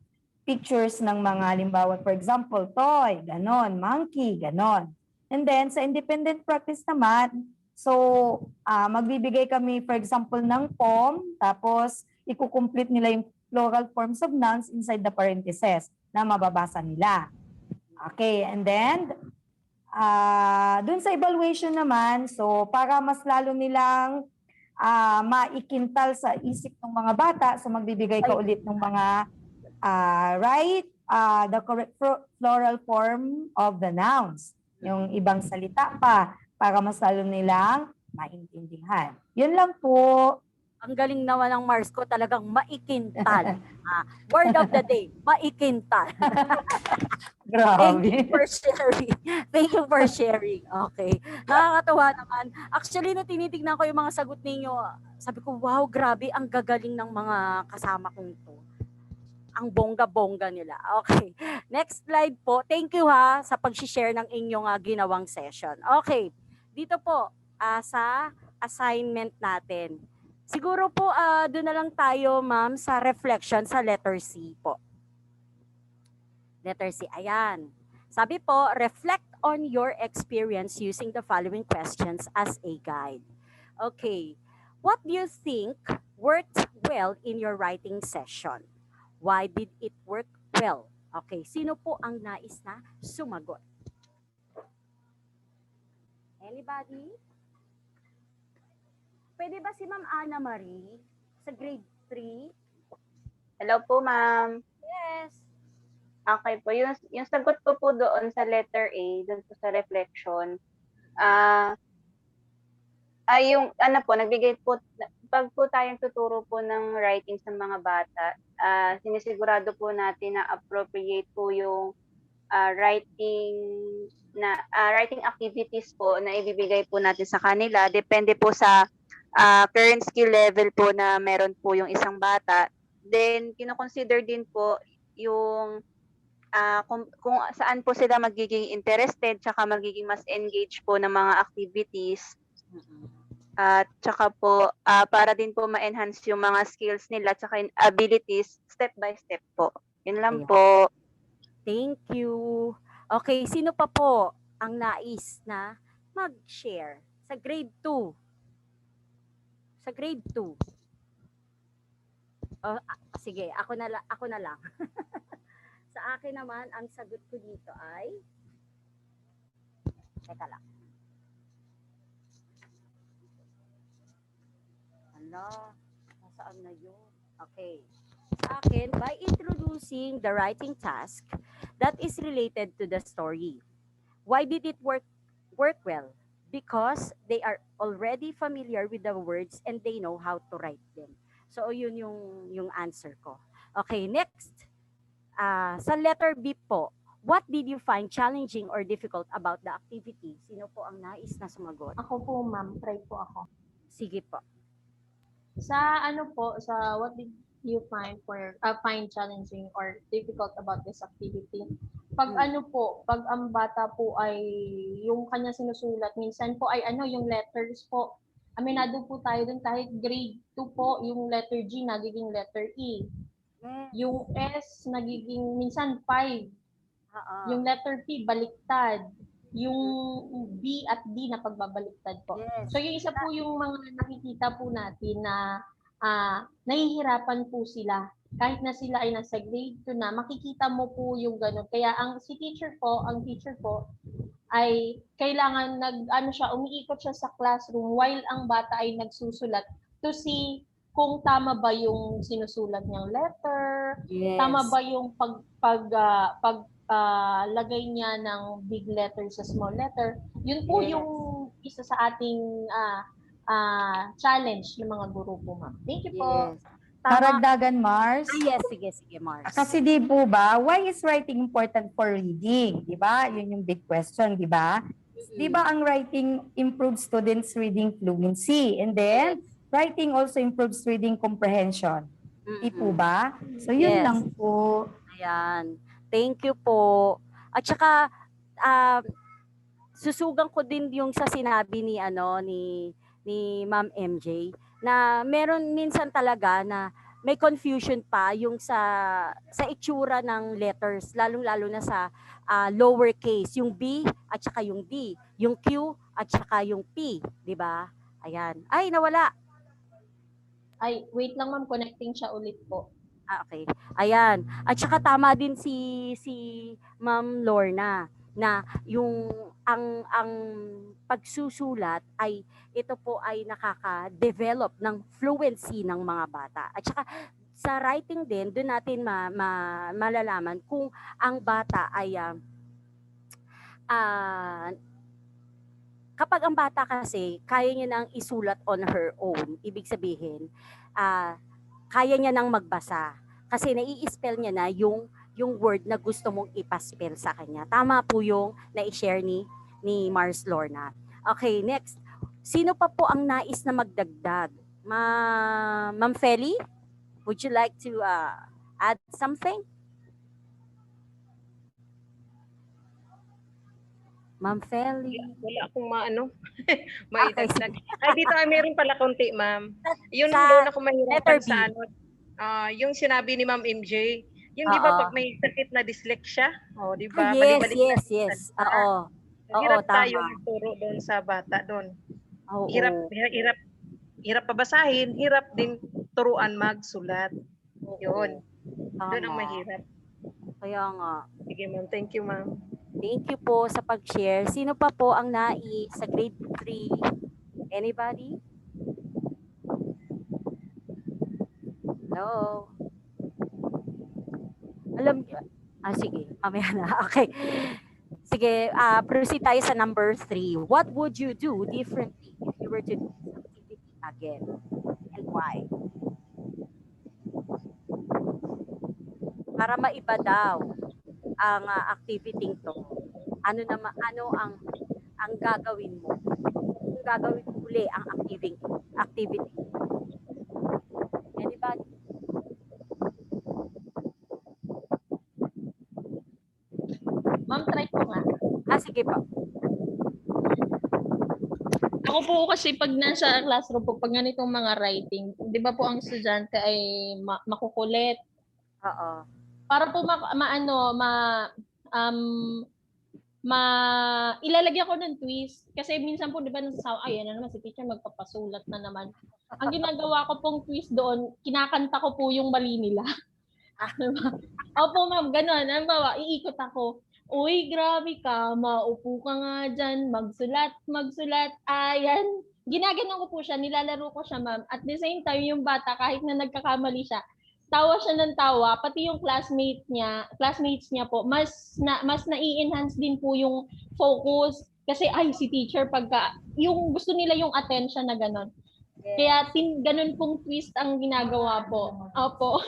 pictures ng mga halimbawa, for example, toy, ganon, monkey, ganon. And then, sa independent practice naman, so, magbibigay kami, for example, ng poem, tapos i-complete nila yung plural forms of nouns inside the parentheses na mababasa nila. Okay, and then, dun sa evaluation naman, so para mas lalo nilang maikintal sa isip ng mga bata, so magbibigay ka ulit ng mga write the correct plural form of the nouns. Yung ibang salita pa, para mas lalo nilang maintindihan. Yun lang po. Ang galing naman ng Mars ko, talagang maikintal. Word of the day, maikintal. Grabe. Thank you for sharing. Thank you for sharing. Okay. Nakakatuwa naman. Actually, no, tinitignan ko yung mga sagot ninyo. Sabi ko, wow, grabe, ang gagaling ng mga kasama kong to. Ang bongga-bongga nila. Okay. Next slide po. Thank you sa pag-share ng inyong ginawang session. Okay. Dito po, sa assignment natin. Siguro po, doon na lang tayo, ma'am, sa reflection sa letter C po. Letter C, ayan. Sabi po, reflect on your experience using the following questions as a guide. Okay. What do you think worked well in your writing session? Why did it work well? Okay, sino po ang nais na sumagot? Anybody? Pwede ba si Ma'am Ana Marie sa grade 3? Hello po, ma'am. Yes. Okay po. Yung sagot ko po doon sa letter A, doon po sa reflection, yung ano po, nagbigay po, pag po tayong tuturo po ng writing sa mga bata, sinisigurado po natin na appropriate po yung writing activities po na ibibigay po natin sa kanila. Depende po sa current skill level po na meron po yung isang bata. Then, kino-consider din po yung kung saan po sila magiging interested tsaka magiging mas engaged po ng mga activities. At tsaka po, para din po ma-enhance yung mga skills nila tsaka yung abilities step by step po. Yun lang po. Thank you. Okay, sino pa po ang nais na mag-share sa grade 2? Sa grade 2. Sige, ako na lang. Sa akin naman, ang sagot ko dito ay teka lang. Nasaan na yun? Okay. Sa akin, by introducing the writing task that is related to the story. Why did it work well? Because they are already familiar with the words and they know how to write them. So, yun yung answer ko. Okay, next. Sa letter B po, what did you find challenging or difficult about the activity? Sino po ang nais na sumagot? Ako po, ma'am. Try po ako. Sige po. Sa ano po, sa what did you find challenging or difficult about this activity? Pag ano po, pag ang bata po ay yung kanya sinusulat, minsan po ay ano, yung letters po. Aminado po tayo dun kahit grade 2 po, yung letter G nagiging letter E. Yung S nagiging minsan 5. Yung letter P baliktad. Yung B at D na pagbabaliktad po. Yes. So yung isa po yung mga nakikita po natin na nahihirapan po sila. Kahit na sila ay nasa grade 2 na, makikita mo po yung gano'n. Kaya ang teacher po ay kailangan umiikot siya sa classroom while ang bata ay nagsusulat to see kung tama ba yung sinusulat niyang letter, tama ba yung lagay niya ng big letter sa small letter. Yun po yung isa sa ating challenge ng mga guro po, ma'am. Thank you po. Karagdagan, Mars. Yes, sige, Mars. Kasi di po ba, why is writing important for reading? Di ba? Yun yung big question, di ba? Di ba ang writing improves students' reading fluency? And then, writing also improves reading comprehension. Di po ba? So, yun lang po. Ayan. Thank you po. At saka, susugang ko din yung sa sinabi ni Ma'am MJ na meron minsan talaga na may confusion pa yung sa itsura ng letters, lalong-lalo na sa lower case, yung B at saka yung D, yung Q at saka yung P, di ba? Ayan. Ay, nawala. Ay, wait lang ma'am, connecting siya ulit po. Okay. Ayan. At saka tama din si Ma'am Lorna na yung ang pagsusulat ay ito po ay nakaka-develop ng fluency ng mga bata. At saka sa writing din, doon natin malalaman kung ang bata ay kapag ang bata kasi kaya niya nang isulat on her own, ibig sabihin, kaya niya nang magbasa kasi nai-spell niya na yung word na gusto mong ipaspell sa kanya. Tama po yung na-share ni Mars Lorna. Okay, next. Sino pa po ang nais na magdagdag? Ma'am Feli, would you like to add something? Ma'am Feli. Wala akong maidagdag. Ay, dito meron pala konti, ma'am. Yun doon ako mahirapan sa yung sinabi ni Ma'am MJ. Yung di ba pag may sakit na dyslexia? O, di ba? Yes. Oo. Hirap tayo magturo doon sa bata doon. Hirap pabasahin, hirap din turuan magsulat. Yun. Doon ang mahirap. Kaya nga. Sige, ma'am. Thank you, ma'am. Thank you po sa pag-share. Sino pa po ang nais sa grade 3? Anybody? Hello? Alam niyo, sige, mamaya na. Okay. Sige, proceed tayo sa number 3. What would you do differently if you were to do this activity again? And why? Para maiba daw ang activity to. Ano ang gagawin mo? Kung gagawin mo uli ang activity. Anybody? Ma'am, try po nga. Sige po. Ako po kasi pag nasa classroom po, pag ganitong mga writing, di ba po ang estudyante ay makukulit. Oo. Para po ilalagyan ko ng twist. Kasi minsan po, di ba, ayan na naman, si teacher magpapasulat na naman. Ang ginagawa ko pong twist doon, kinakanta ko po yung mali nila. Opo, ma'am, gano'n. Halimbawa, iikot ako. Uy, grabe ka, maupo ka nga dyan, magsulat. Ayan. Ginaganon ko po siya, nilalaro ko siya, ma'am. At the same time, yung bata, kahit na nagkakamali siya, tawa siya ng tawa, pati yung classmates niya po, mas nai-enhance din po yung focus. Kasi, si teacher, yung gusto nila yung attention na gano'n. Kaya, ganun pong twist ang ginagawa po. Opo.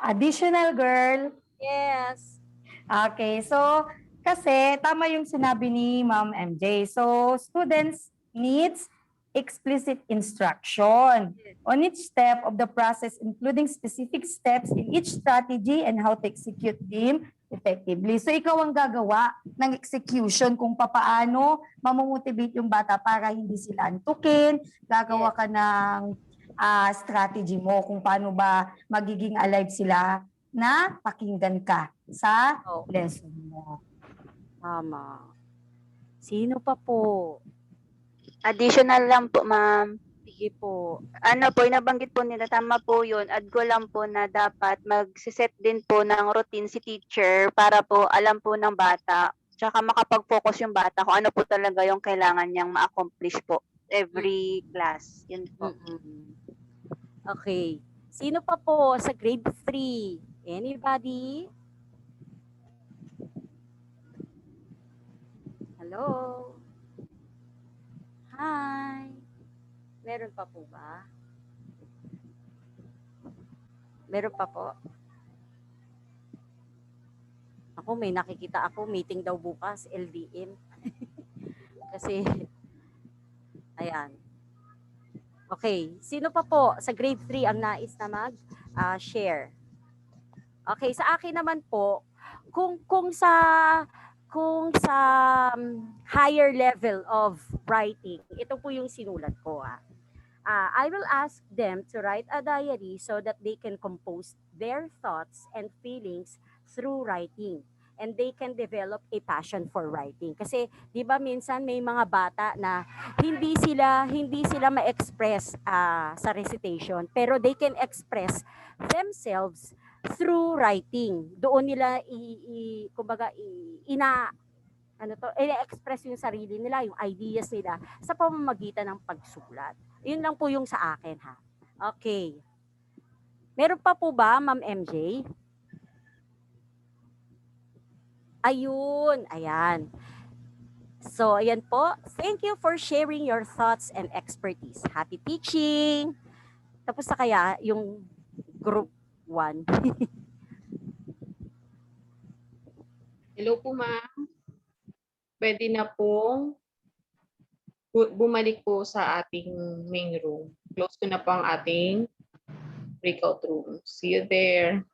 Additional girl. Yes. Okay, so kasi tama yung sinabi ni Ma'am MJ. So students needs explicit instruction on each step of the process, including specific steps in each strategy and how to execute them effectively. So ikaw ang gagawa ng execution kung papaano mamomotivate yung bata para hindi sila antukin, gagawa ka ng strategy mo kung paano ba magiging alive sila na pakinggan ka sa lesson mo. Tama. Sino pa po? Additional lang po, ma'am. Sige po. Ano po, nabanggit po nila, tama po yun. Add ko lang po na dapat mag-set din po ng routine si teacher para po alam po ng bata, tsaka makapag-focus yung bata kung ano po talaga yung kailangan niyang ma-accomplish po every class. Yun po. Okay. Sino pa po sa grade 3? Anybody? Hello? Hi. Meron pa po ba? Meron pa po? Ako, may nakikita ako, meeting daw bukas, LDM. Kasi, ayan. Okay, sino pa po sa grade 3 ang nais na mag-share? Okay, sa akin naman po, kung sa higher level of writing, ito po yung sinulat ko. I will ask them to write a diary so that they can compose their thoughts and feelings through writing. And they can develop a passion for writing. Kasi, di ba minsan may mga bata na hindi sila ma-express sa recitation, pero they can express themselves through writing. Doon nila i-express yung sarili nila, yung ideas nila sa pamamagitan ng pagsulat. Yun lang po yung sa akin, ha. Okay. Meron pa po ba, Ma'am MJ? Ayun, ayan. So, ayan po. Thank you for sharing your thoughts and expertise. Happy teaching! Tapos na kaya yung group 1. Hello po, ma'am. Pwede na pong bumalik po sa ating main room. Close ko na po ang ating breakout room. See you there.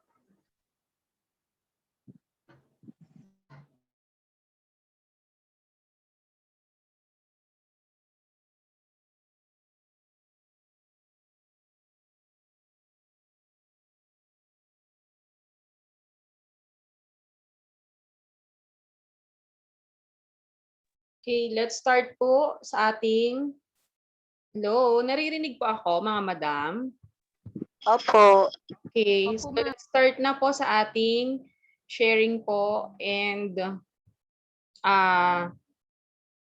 Okay, let's start po sa ating... Hello, naririnig po ako, mga madam? Opo. Okay, so let's start na po sa ating sharing po and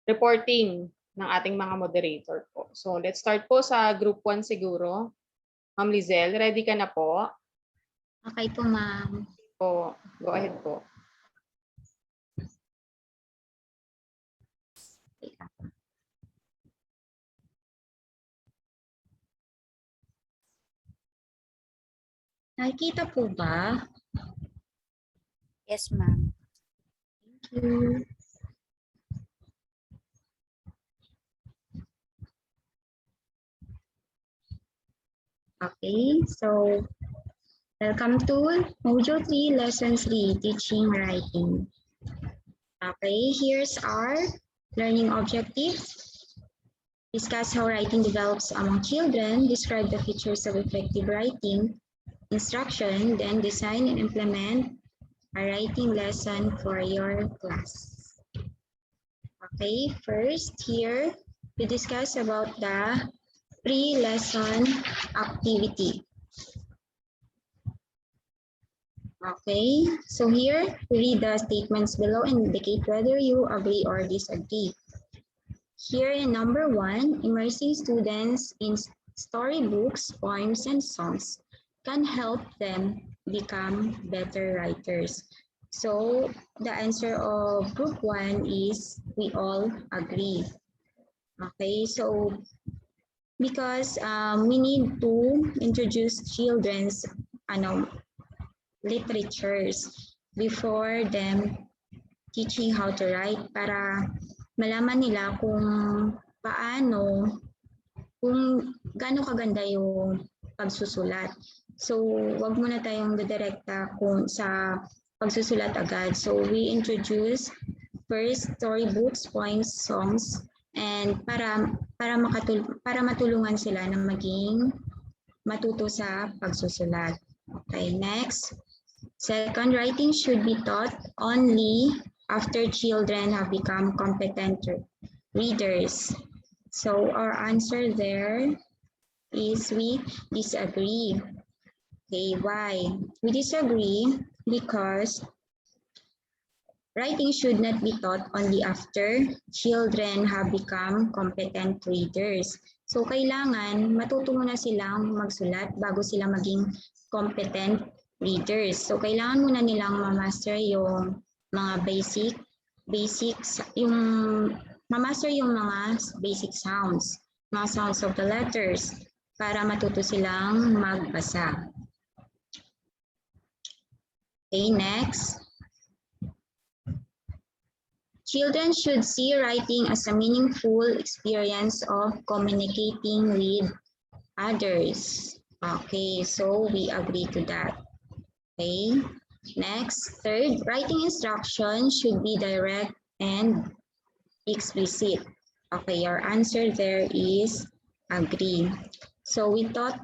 reporting ng ating mga moderator po. So let's start po sa group 1 siguro. Ma'am Lizelle, ready ka na po? Okay po, ma'am. Po, go ahead po. Nakikita po ba? Yes, ma'am. Thank you. Okay, so welcome to Module 3, Lesson 3, Teaching Writing. Okay, here's our learning objectives. Discuss how writing develops among children, describe the features of effective writing, instruction, then design and implement a writing lesson for your class. Okay, first here, we discuss about the pre-lesson activity. Okay, so here, read the statements below and indicate whether you agree or disagree. Here in number 1, immersing students in storybooks, poems, and songs can help them become better writers. So the answer of group 1 is we all agree. Okay, so because we need to introduce children's literatures before them teaching how to write para malaman nila kung gaano kaganda yung pagsusulat. So, wag muna tayong didirekta kung sa pagsusulat agad. So, we introduce first storybooks, poems, songs, and para matulungan sila na maging matuto sa pagsusulat. Okay, next. Second, writing should be taught only after children have become competent readers. So our answer there is we disagree. Okay, why? We disagree because writing should not be taught only after children have become competent readers. So kailangan matuto muna silang magsulat bago sila maging competent readers. So kailangan muna nilang ma-master yung mga basics, ma-master yung mga basic sounds, mga sounds of the letters para matuto silang magbasa. Okay, next. Children should see writing as a meaningful experience of communicating with others. Okay, so we agree to that. Okay, next. Third, writing instruction should be direct and explicit. Okay, your answer there is agree. So we thought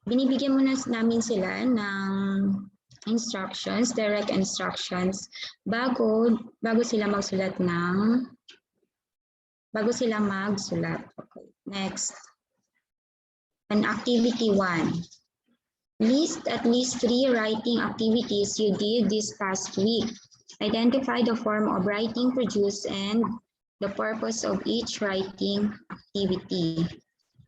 binibigyan muna namin sila ng instructions, direct instructions, bago sila magsulat Okay, next. An activity 1. List at least 3 writing activities you did this past week. Identify the form of writing produced and the purpose of each writing activity.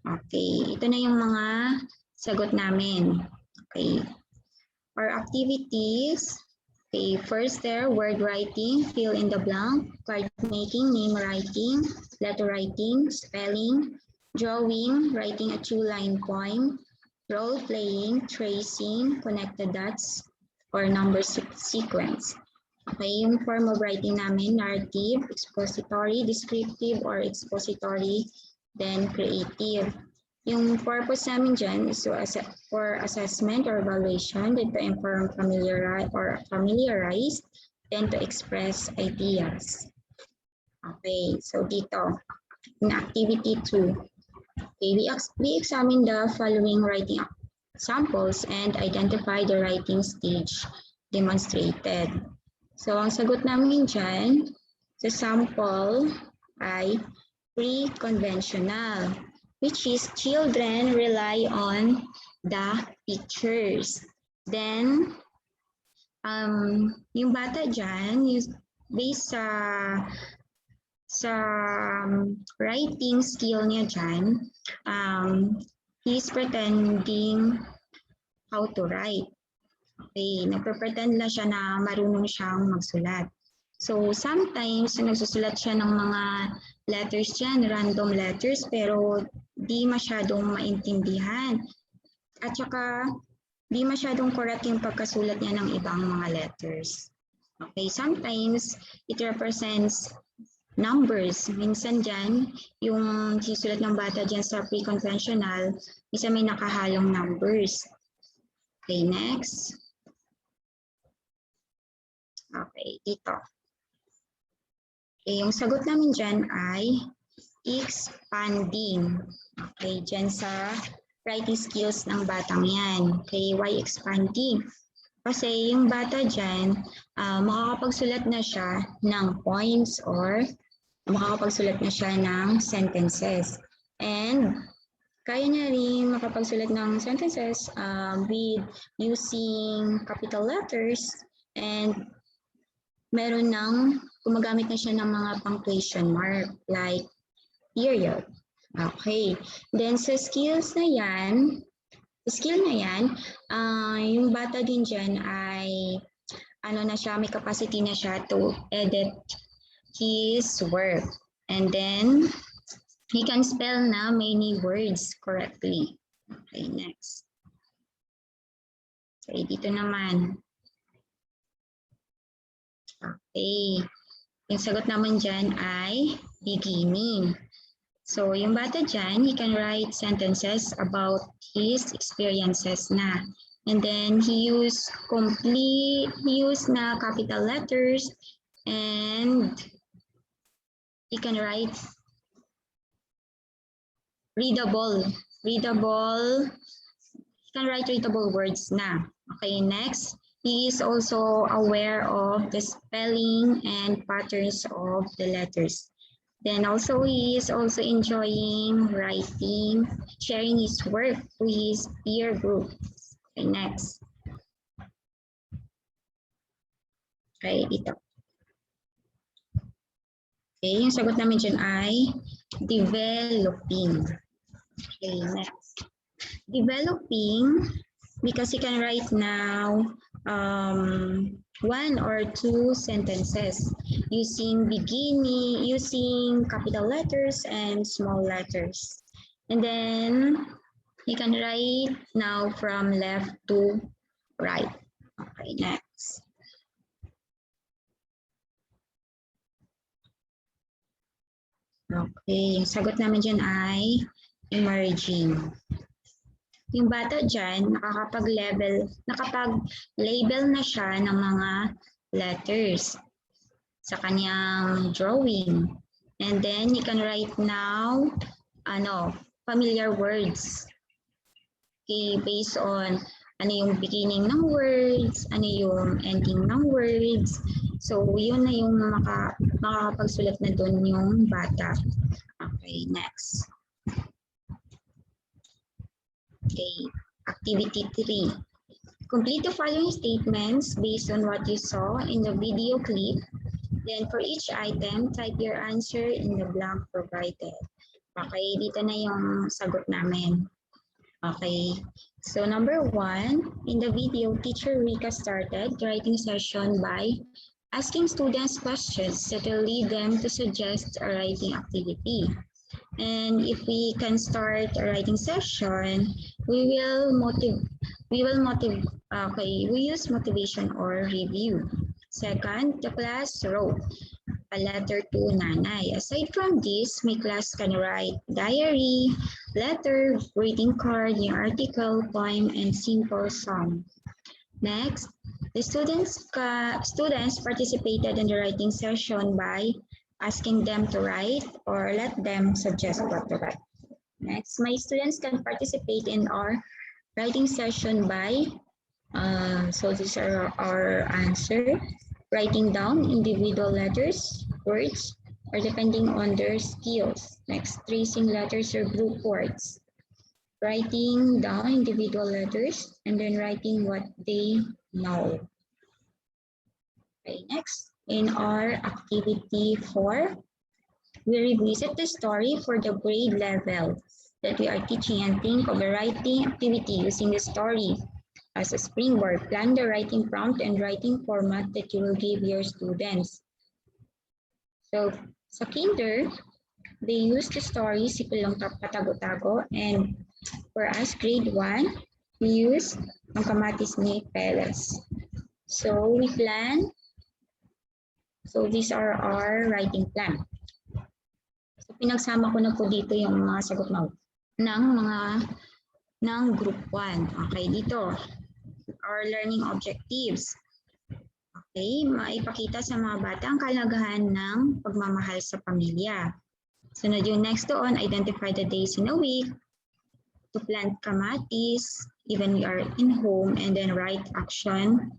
Okay, ito na yung mga sagot namin. Okay. Our activities, okay, first there, word writing, fill in the blank, card making, name writing, letter writing, spelling, drawing, writing a 2-line poem, role playing, tracing, connect the dots, or number sequence. Okay, yung form of writing namin, narrative, expository, descriptive, or expository, then creative. Yung purpose namin dyan is for assessment or evaluation, then to inform familiarize, then to express ideas. Okay, so dito, in activity 2, okay, we examine the following writing samples and identify the writing stage demonstrated. So ang sagot namin dyan sa sample ay pre-conventional, which is children rely on the pictures. Then, yung bata dyan, based sa writing skill niya dyan, he's pretending how to write. Okay, nagpe-pretend lang siya na marunong siyang magsulat. So sometimes nagsusulat siya ng mga letters dyan, random letters, pero di masyadong maintindihan. At saka di masyadong correct yung pagkasulat niya ng ibang mga letters. Okay, sometimes it represents numbers. Minsan dyan, yung sisulat ng bata dyan sa pre-conventional, minsan may nakahalong numbers. Okay, next. Okay, dito. Okay, yung sagot namin dyan ay expanding. Okay, dyan sa writing skills ng batang yan. Okay, why expanding? Kasi yung bata dyan, makakapagsulat na siya ng poems or makakapagsulat na siya ng sentences. And kaya niya rin makapagsulat ng sentences with using capital letters, and meron ng gumagamit na siya ng mga punctuation mark like period. Okay. Then sa skill na yan, yung bata din dyan ay may capacity na siya to edit his work. And then he can spell na many words correctly. Okay, next. Okay, dito naman. Okay. Yung sagot naman dyan ay beginning. So, yung bata dyan, he can write sentences about his experiences na. And then, he used na capital letters, and he can write readable words na. Okay, next, he is also aware of the spelling and patterns of the letters. Then also, he is also enjoying writing, sharing his work to his peer group. Okay, next. Okay, ito. Okay, yung sagot namin dyan ay developing. Okay, next. Developing, because he can write now 1 or 2 sentences using capital letters and small letters. And then he can write now from left to right. Okay, next. Okay, yung sagot namin dyan ay emerging. Yung bata dyan, nakapag-label na siya ng mga letters sa kanyang drawing. And then, he can write now, familiar words. Okay, based on ano yung beginning ng words, ano yung ending ng words. So, yun na yung makakapagsulat na doon yung bata. Okay, next. Okay, activity 3. Complete the following statements based on what you saw in the video clip. Then for each item, type your answer in the blank provided. Okay, dito na yung sagot namin. Okay, so number 1, in the video, teacher Rika started the writing session by asking students questions that will lead them to suggest a writing activity. And if we can start a writing session, we use motivation or review. Second, the class wrote a letter to Nanay. Aside from this, my class can write diary, letter, greeting card, yung article, poem, and simple song. Next, the students participated in the writing session by asking them to write or let them suggest what to write. Next, my students can participate in our writing session by, so these are our answer, writing down individual letters, words, or depending on their skills. Next, tracing letters or group words. Writing down individual letters and then writing what they know. Okay, next. In our activity 4, we revisit the story for the grade level that we are teaching and think of a writing activity using the story as a springboard. Plan the writing prompt and writing format that you will give your students. So, sa kinder, they use the story, Sikulong Patago-Tago, and for us, grade 1, we use ang Kamatis ni Peles. So, we plan. So, these are our writing plan. So, pinagsama ko na po dito yung mga sagot ng group 1. Okay, dito. Our learning objectives. Okay, maipakita sa mga bata ang kalagahan ng pagmamahal sa pamilya. Sunod yung next doon, identify the days in a week to plant kamatis, even we are in home, and then write action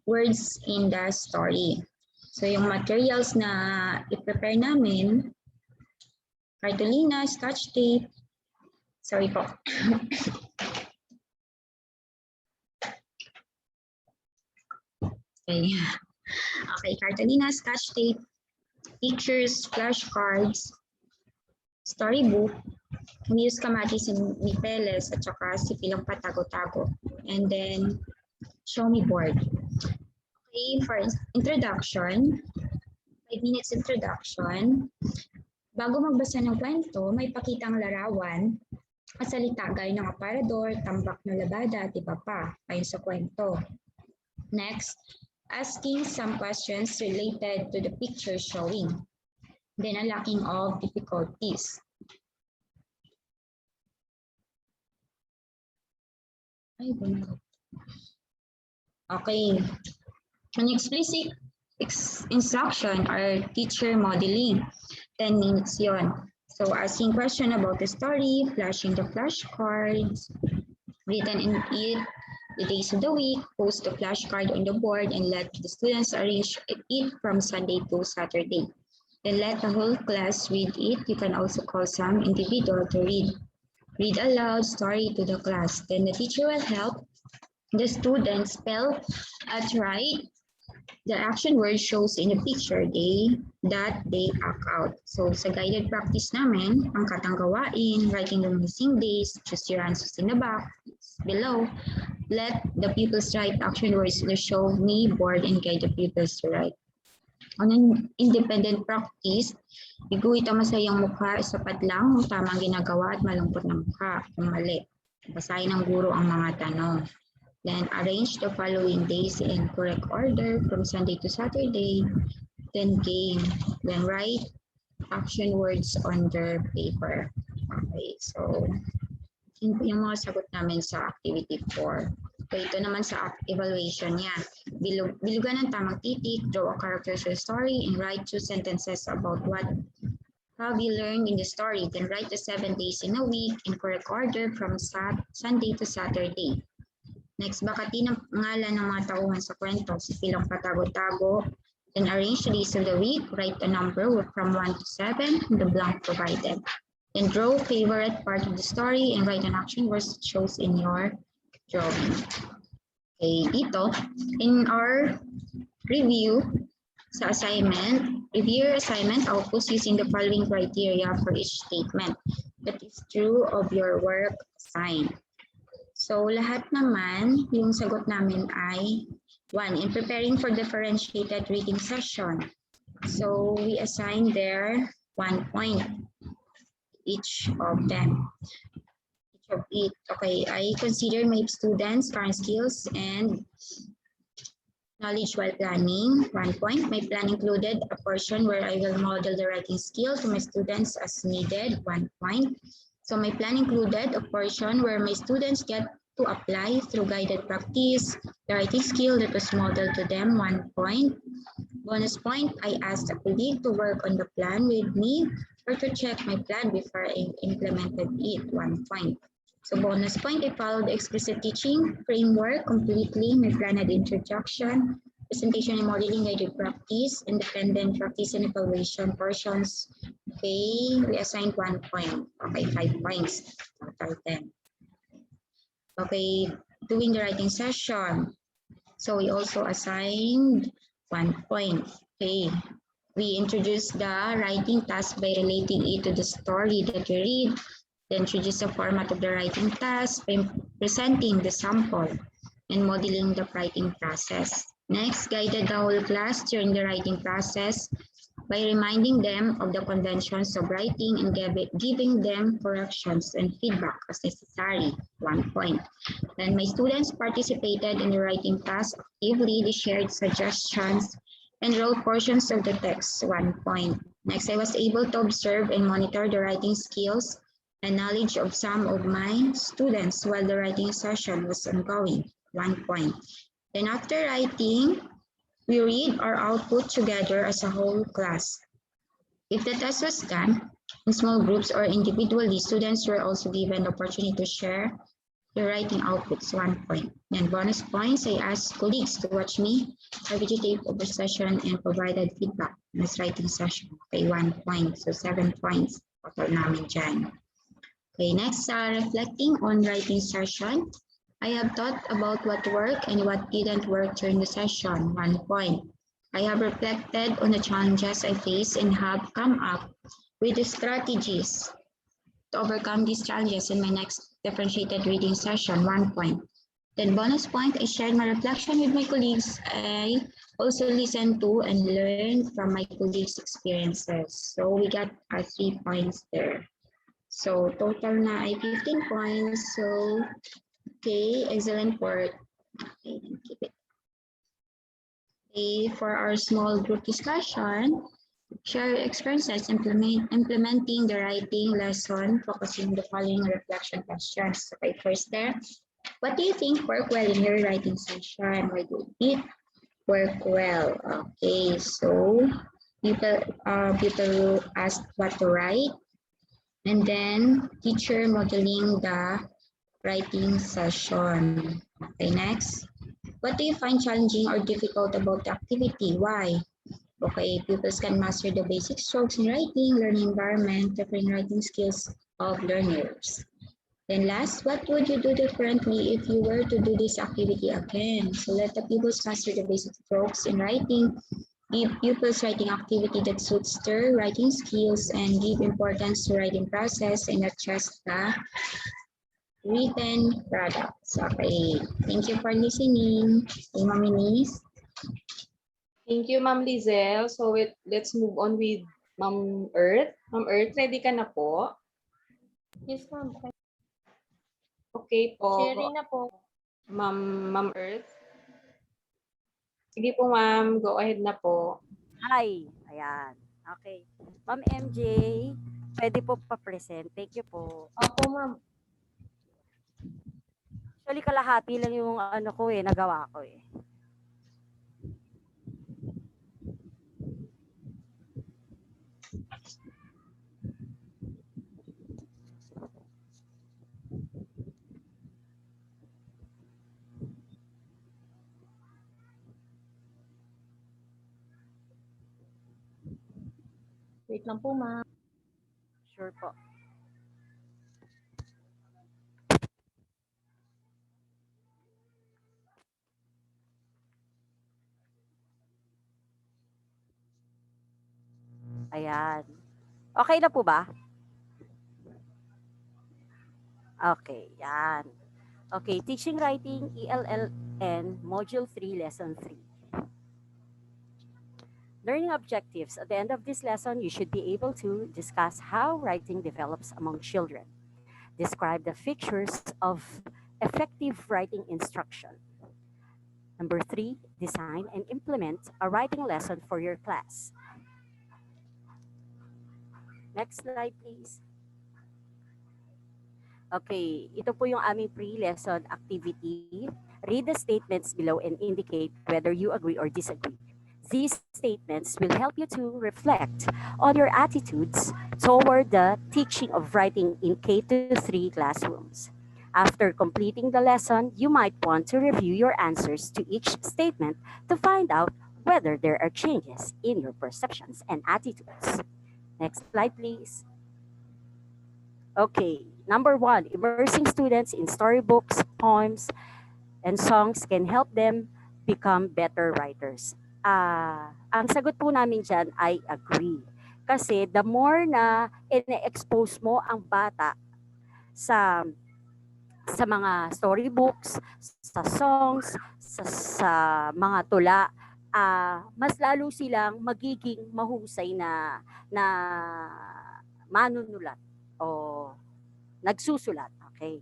words in the story. So yung materials na i-prepare namin, cartolina, scotch tape, sorry po. Okay. Okay, cartolina, scotch tape, pictures, flashcards, storybook. We use kamatis ni Peles at saka si Pilang Patago-Tago. And then, show me board. Okay, for introduction, 5 minutes introduction. Bago magbasa ng kwento, may pakitang larawan salita gaya ng aparador, tambak na labada at iba pa, ayon sa kwento. Next, asking some questions related to the picture showing. Then, unlocking of difficulties. Okay. An explicit instruction or teacher modeling. 10 minutes yon. So, asking question about the story, flashing the flashcards, written in it, the days of the week, post the flashcard on the board, and let the students arrange it from Sunday to Saturday. Then let the whole class read it. You can also call some individual to read. Read aloud story to the class. Then the teacher will help the students spell at right the action word shows in the picture that they act out. So sa guided practice namin, ang katang gawain, writing the missing days, choose your answers in the box below. Let the pupils write action words in the show me board and guide the pupils to write. On an independent practice, iguhit ang masayang mukha, sapat lang kung tamang ginagawa at malungkot na mukha kung mali. Basahin ng guro ang mga tanong. Then arrange the following days in correct order from Sunday to Saturday. Then game. Then write action words on their paper. Okay, so yun po yung mga sagot namin sa activity 4. Okay, ito naman sa evaluation niya. Bilugan ng tamang titik, draw a character to the story, and write 2 sentences about what have you learned in the story. Then write the 7 days in a week in correct order from Sunday to Saturday. Next, bakatin ang ngalan ng mga tauhan sa kwento, sa silang patago-tago. Then arrange the days of the week, write a number from 1 to 7 in the blank provided. Then draw favorite part of the story and write an action word shows in your drawing. Okay, dito, in our review sa assignment, review your assignment outputs using the following criteria for each statement that is true of your work assigned. So, lahat naman, yung sagot namin ay 1. In preparing for differentiated reading session. So, we assign there 1 point, each of them. Each of it. Okay, I consider my students' current skills and knowledge while planning, 1 point. My plan included a portion where I will model the writing skill to my students as needed, 1 point. So my plan included a portion where my students get to apply through guided practice the writing skill that was modeled to them, 1 point. Bonus point, I asked a colleague to work on the plan with me or to check my plan before I implemented it, 1 point. So bonus point, I followed the explicit teaching framework completely. My plan had introduction, presentation and modeling, guided practice, independent practice and evaluation portions. Okay, we assigned 1 point. Okay, 5 points, total 10. Okay, doing the writing session. So we also assigned 1 point. Okay, we introduced the writing task by relating it to the story that you read. Then introduce the format of the writing task by presenting the sample and modeling the writing process. Next, guided the whole class during the writing process by reminding them of the conventions of writing and giving them corrections and feedback as necessary, 1 point. Then my students participated in the writing task actively. They shared suggestions and wrote portions of the text, 1 point. Next, I was able to observe and monitor the writing skills and knowledge of some of my students while the writing session was ongoing, 1 point. Then after writing, we read our output together as a whole class. If the test was done in small groups or individually, students were also given the opportunity to share the writing outputs, 1 point. And bonus points, I asked colleagues to watch me a videotape of the session and provided feedback in this writing session. Okay, 1 point, so 7 points total namin dyan. Okay, next, reflecting on writing session. I have thought about what worked and what didn't work during the session, 1 point. I have reflected on the challenges I faced and have come up with the strategies to overcome these challenges in my next differentiated reading session, 1 point. Then bonus point, I shared my reflection with my colleagues. I also listened to and learned from my colleagues' experiences. So we got 3 points there. So total na ay 15 points. So, okay, excellent work. Okay, keep it. Okay, for our small group discussion, share experiences implementing the writing lesson, focusing the following reflection questions. Okay, first there, what do you think worked well in your writing session? Why did it work well? Okay, so people ask what to write, and then teacher modeling the writing session. Okay, next. What do you find challenging or difficult about the activity? Why? Okay, pupils can master the basic strokes in writing, learning environment, different writing skills of learners. Then last, what would you do differently if you were to do this activity again? So let the pupils master the basic strokes in writing, give pupils writing activity that suits their writing skills, and give importance to writing process and not just the written products. Okay, thank you for listening. Okay, Mami Nis. Thank you, Ma'am Lizelle. So let's move on with Ma'am Earth. Ma'am Earth, ready ka na po? Yes, ma'am. Okay po. Sharing na po. Ma'am Earth. Sige po, ma'am. Go ahead na po. Hi. Ayan. Okay. Ma'am MJ, pwede po pa-present. Thank you po. Opo, ma'am. Actually, kalahati lang yung ano ko nagawa ko eh. Wait lang po, ma'am. Sure po. Ayan. Okay na po ba? Okay, yan. Okay, Teaching Writing, ELLN, Module 3, Lesson 3. Learning objectives. At the end of this lesson, you should be able to discuss how writing develops among children. Describe the features of effective writing instruction. Number 3, design and implement a writing lesson for your class. Next slide, please. Okay, ito po yung aming pre-lesson activity. Read the statements below and indicate whether you agree or disagree. These statements will help you to reflect on your attitudes toward the teaching of writing in K-3 classrooms. After completing the lesson, you might want to review your answers to each statement to find out whether there are changes in your perceptions and attitudes. Next slide, please. Okay, number 1, immersing students in storybooks, poems, and songs can help them become better writers. Ang sagot po namin dyan ay agree. Kasi the more na ine-expose mo ang bata sa mga storybooks, sa songs, sa mga tula, mas lalo silang magiging mahusay na manunulat o nagsusulat. Okay.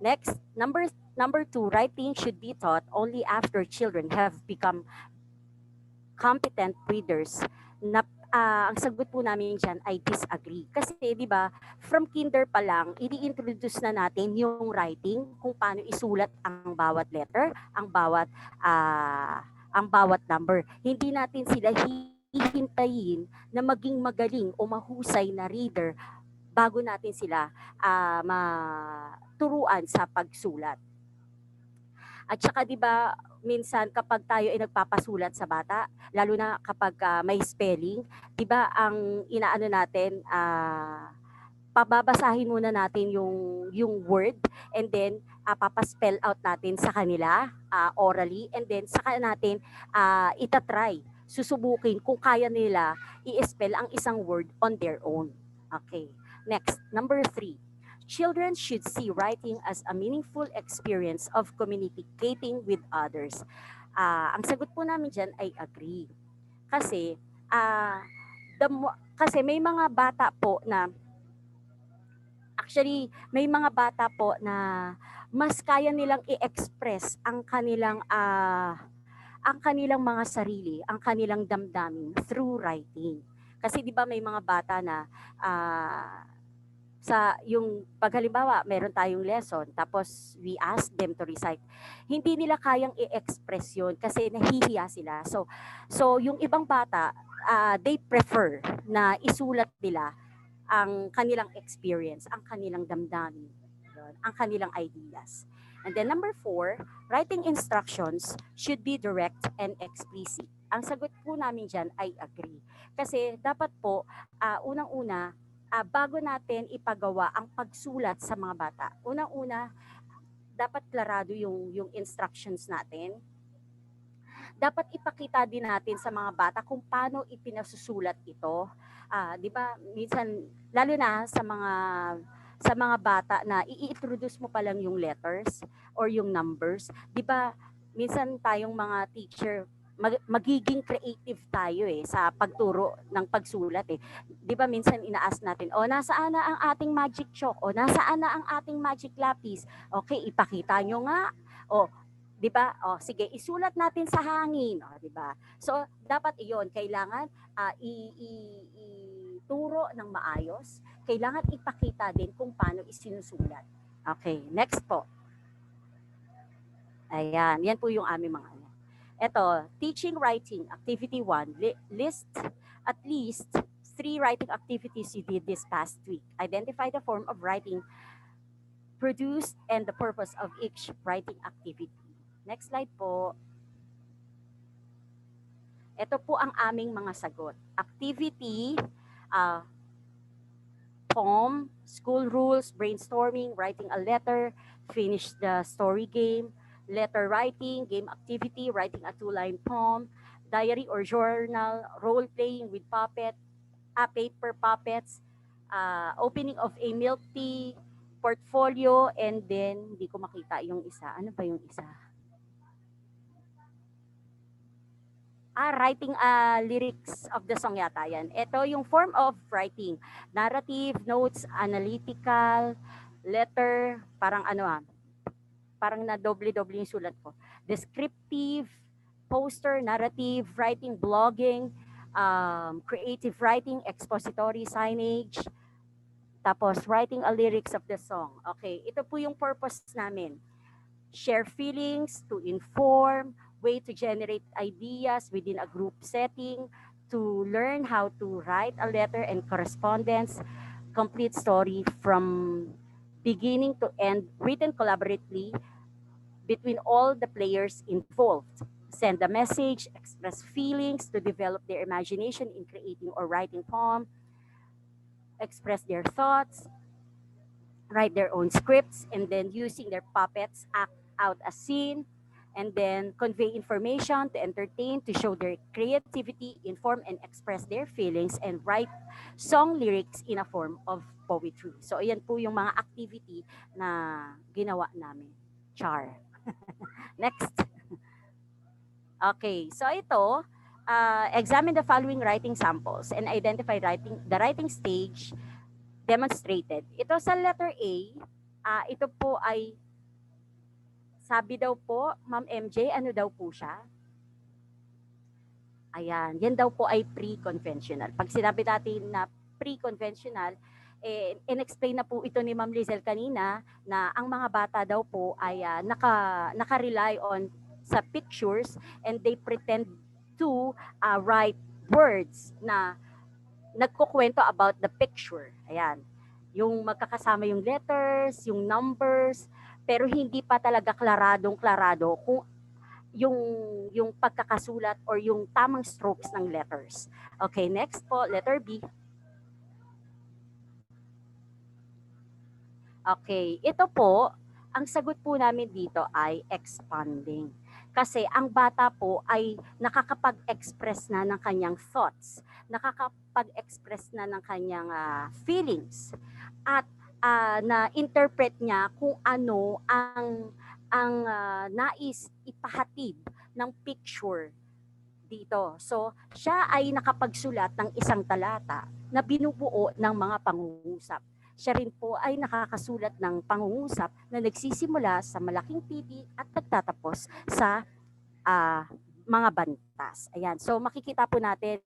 Next, number 2, writing should be taught only after children have become competent readers. Ang sagot po namin dyan ay disagree. Kasi di ba, from kinder pa lang, i-introduce na natin yung writing, kung paano isulat ang bawat letter, ang bawat number. Hindi natin sila hihintayin na maging magaling o mahusay na reader bago natin sila maturuan sa pagsulat. At saka 'di ba minsan kapag tayo ay nagpapasulat sa bata, lalo na kapag may spelling, 'di ba ang inaano natin pababasahin muna natin yung word and then papaspell out natin sa kanila orally and then saka natin itatry, susubukin kung kaya nila i-spell ang isang word on their own. Okay. Next, number 3. Children should see writing as a meaningful experience of communicating with others. Ang sagot po namin dyan ay agree. Kasi, kasi may mga bata po na Actually, may mga bata po na mas kaya nilang i-express ang kanilang mga sarili, ang kanilang damdamin through writing. Kasi 'di ba may mga bata na sa yung paghalimbawa, meron tayong lesson tapos we ask them to recite. Hindi nila kayang i-express 'yon kasi nahihiya sila. So yung ibang bata, they prefer na isulat nila ang kanilang experience, ang kanilang damdamin, yun, ang kanilang ideas. And then number 4, writing instructions should be direct and explicit. Ang sagot po namin dyan ay agree. Kasi dapat po, unang-una, bago natin ipagawa ang pagsulat sa mga bata, unang-una, dapat klarado yung instructions natin. Dapat ipakita din natin sa mga bata kung paano ipinasusulat ito. 'Di ba? Minsan lalo na sa mga bata na i-introduce mo pa lang yung letters or yung numbers, 'di ba? Minsan tayong mga teacher magiging creative tayo sa pagturo ng pagsulat 'Di ba minsan ina-ask natin, nasaan na ang ating magic chalk? Nasaan na ang ating magic lapis? Okay, ipakita nyo nga. 'Di ba? Sige, isulat natin sa hangin, 'di ba? So, dapat 'iyon, kailangan ituro ng maayos, kailangan ipakita din kung paano isinusulat. Okay, next po. Ayan, yan po yung aming mga ano. Ito, teaching writing, activity 1, list at least 3 writing activities you did this past week. Identify the form of writing produced and the purpose of each writing activity. Next slide po. Ito po ang aming mga sagot. Activity, poem, school rules, brainstorming, writing a letter, finish the story game, letter writing, game activity, writing a 2-line poem, diary or journal, role-playing with paper puppets, opening of a milk tea, portfolio, and then, hindi ko makita yung isa. Ano ba yung isa? Writing lyrics of the song yata yan. Ito yung form of writing. Narrative, notes, analytical, letter, parang parang na doble-doble yung sulat ko. Descriptive, poster, narrative, writing, blogging, creative writing, expository, signage, tapos writing a lyrics of the song. Okay, ito po yung purpose namin. Share feelings, to inform, way to generate ideas within a group setting, to learn how to write a letter and correspondence, complete story from beginning to end, written collaboratively between all the players involved. Send a message, express feelings, to develop their imagination in creating or writing poem, express their thoughts, write their own scripts, and then using their puppets, act out a scene, and then convey information, to entertain, to show their creativity, inform and express their feelings, and write song lyrics in a form of poetry. So, ayan po yung mga activity na ginawa namin. Char. Next. Okay, so ito, examine the following writing samples and identify the writing stage demonstrated. Ito sa letter A, ito po ay sabi daw po, Ma'am MJ, ano daw po siya? Ayan, yan daw po ay pre-conventional. Pag sinabi natin na pre-conventional, in-explain na po ito ni Ma'am Lizelle kanina na ang mga bata daw po ay naka-rely on sa pictures and they pretend to write words na nagkukwento about the picture. Ayan. Yung magkakasama yung letters, yung numbers, pero hindi pa talaga klaro kung yung pagkakasulat or yung tamang strokes ng letters. Okay, next po, letter B. Okay, ito po, ang sagot po namin dito ay expanding. Kasi ang bata po ay nakakapag-express na ng kanyang thoughts, nakakapag-express na ng kanyang feelings, at na-interpret niya kung ano ang nais ipahatid ng picture dito. So, siya ay nakapagsulat ng isang talata na binubuo ng mga pangungusap. siya rin po ay nakakasulat ng pangungusap na nagsisimula sa malaking TV at nagtatapos sa mga bantas. Ayan. So makikita po natin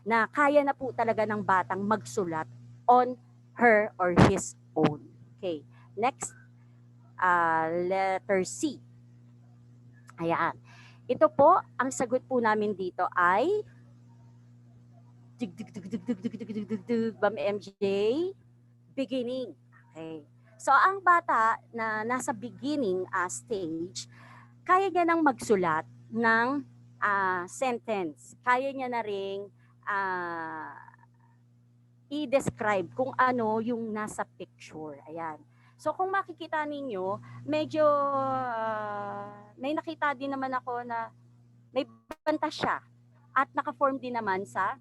na kaya na po talaga ng batang magsulat on her or his own. Okay. Next, letter C. Ayan. Ito po, ang sagot po namin dito ay Bam MJ, beginning. Okay. So ang bata na nasa beginning stage, kaya niya nang magsulat ng sentence. Kaya niya na ring i-describe kung ano yung nasa picture. Ayan. So kung makikita ninyo, medyo may nakita din naman ako na may banta siya at naka-form din naman sa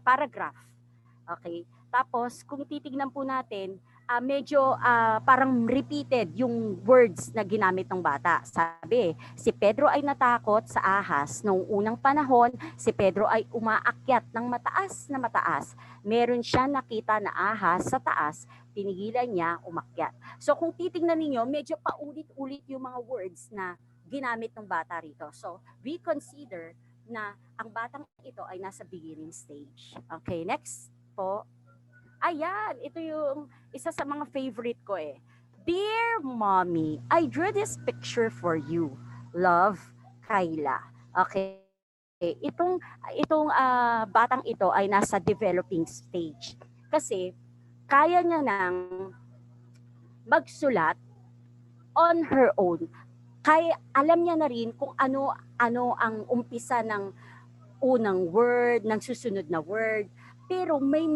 paragraph. Okay? Tapos kung titignan po natin, medyo parang repeated yung words na ginamit ng bata. Sabi, si Pedro ay natakot sa ahas. Noong unang panahon, si Pedro ay umaakyat ng mataas na mataas. Meron siya nakita na ahas sa taas, pinigilan niya umakyat. So kung titignan ninyo, medyo paulit-ulit yung mga words na ginamit ng bata rito. So we consider na ang batang ito ay nasa beginning stage. Okay, next po. Ayan, ito yung isa sa mga favorite ko eh. Dear Mommy, I drew this picture for you. Love, Kayla. Okay. Itong batang ito ay nasa developing stage. Kasi kaya niya nang magsulat on her own. Kaya alam niya na rin kung ano ang umpisa ng unang word, ng susunod na word. Pero may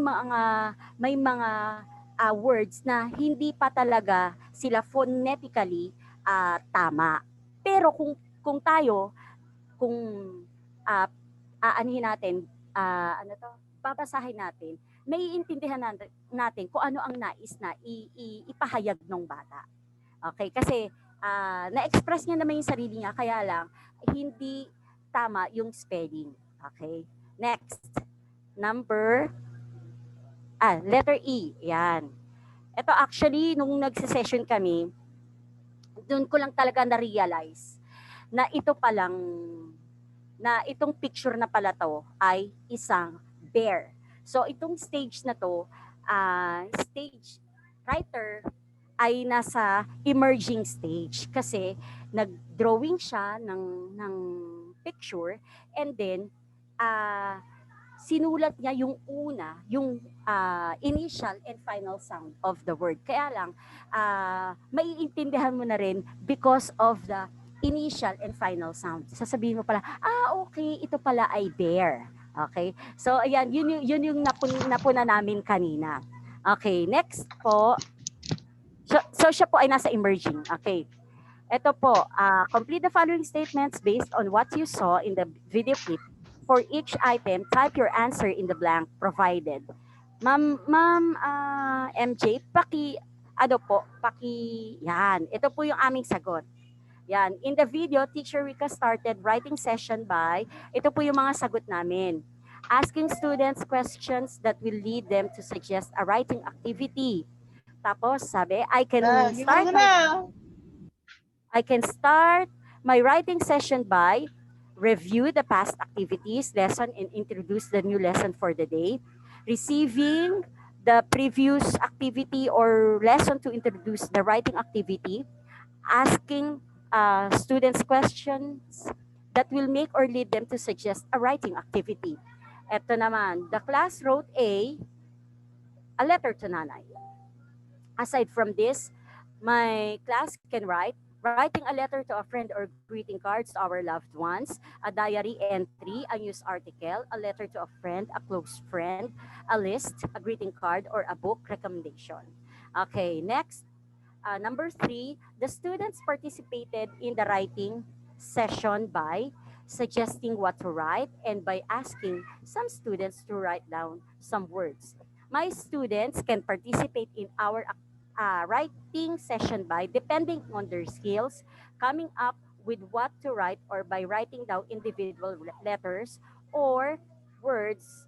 mga words na hindi pa talaga sila phonetically tama. Pero kung tayo aanhin natin babasahin natin, may iintindihan natin kung ano ang nais na ipahayag ng bata. Okay, kasi na-express niya naman yung sarili niya, kaya lang hindi tama yung spelling. Okay, next. Letter E. Yan. Ito actually, nung nagsisession kami, doon ko lang talaga na-realize na itong picture na pala to ay isang bear. So itong stage na to, stage writer ay nasa emerging stage kasi nag-drawing siya ng picture and then sinulat niya yung initial and final sound of the word. Kaya lang, maiintindihan mo na rin because of the initial and final sound. Sasabihin mo pala, okay, ito pala ay bear. Okay? So, ayan, yun yung napuna namin kanina. Okay, next po. So siya po ay nasa emerging. Okay. Ito po, complete the following statements based on what you saw in the video clip. For each item, type your answer in the blank provided. Ma'am MJ, yan. Ito po yung aming sagot. Yan. In the video, Teacher Rika started writing session by, ito po yung mga sagot namin. Asking students questions that will lead them to suggest a writing activity. Tapos sabi, I can start my writing session by review the past activities, lesson, and introduce the new lesson for the day. Receiving the previous activity or lesson to introduce the writing activity. Asking students questions that will make or lead them to suggest a writing activity. Ito naman, the class wrote a letter to nanay. Aside from this, my class can writing a letter to a friend or greeting cards to our loved ones, a diary entry, a news article, a letter to a friend, a close friend, a list, a greeting card, or a book recommendation. Okay, next. Number 3, the students participated in the writing session by suggesting what to write and by asking some students to write down some words. My students can participate in our writing session by, depending on their skills, coming up with what to write or by writing down individual letters or words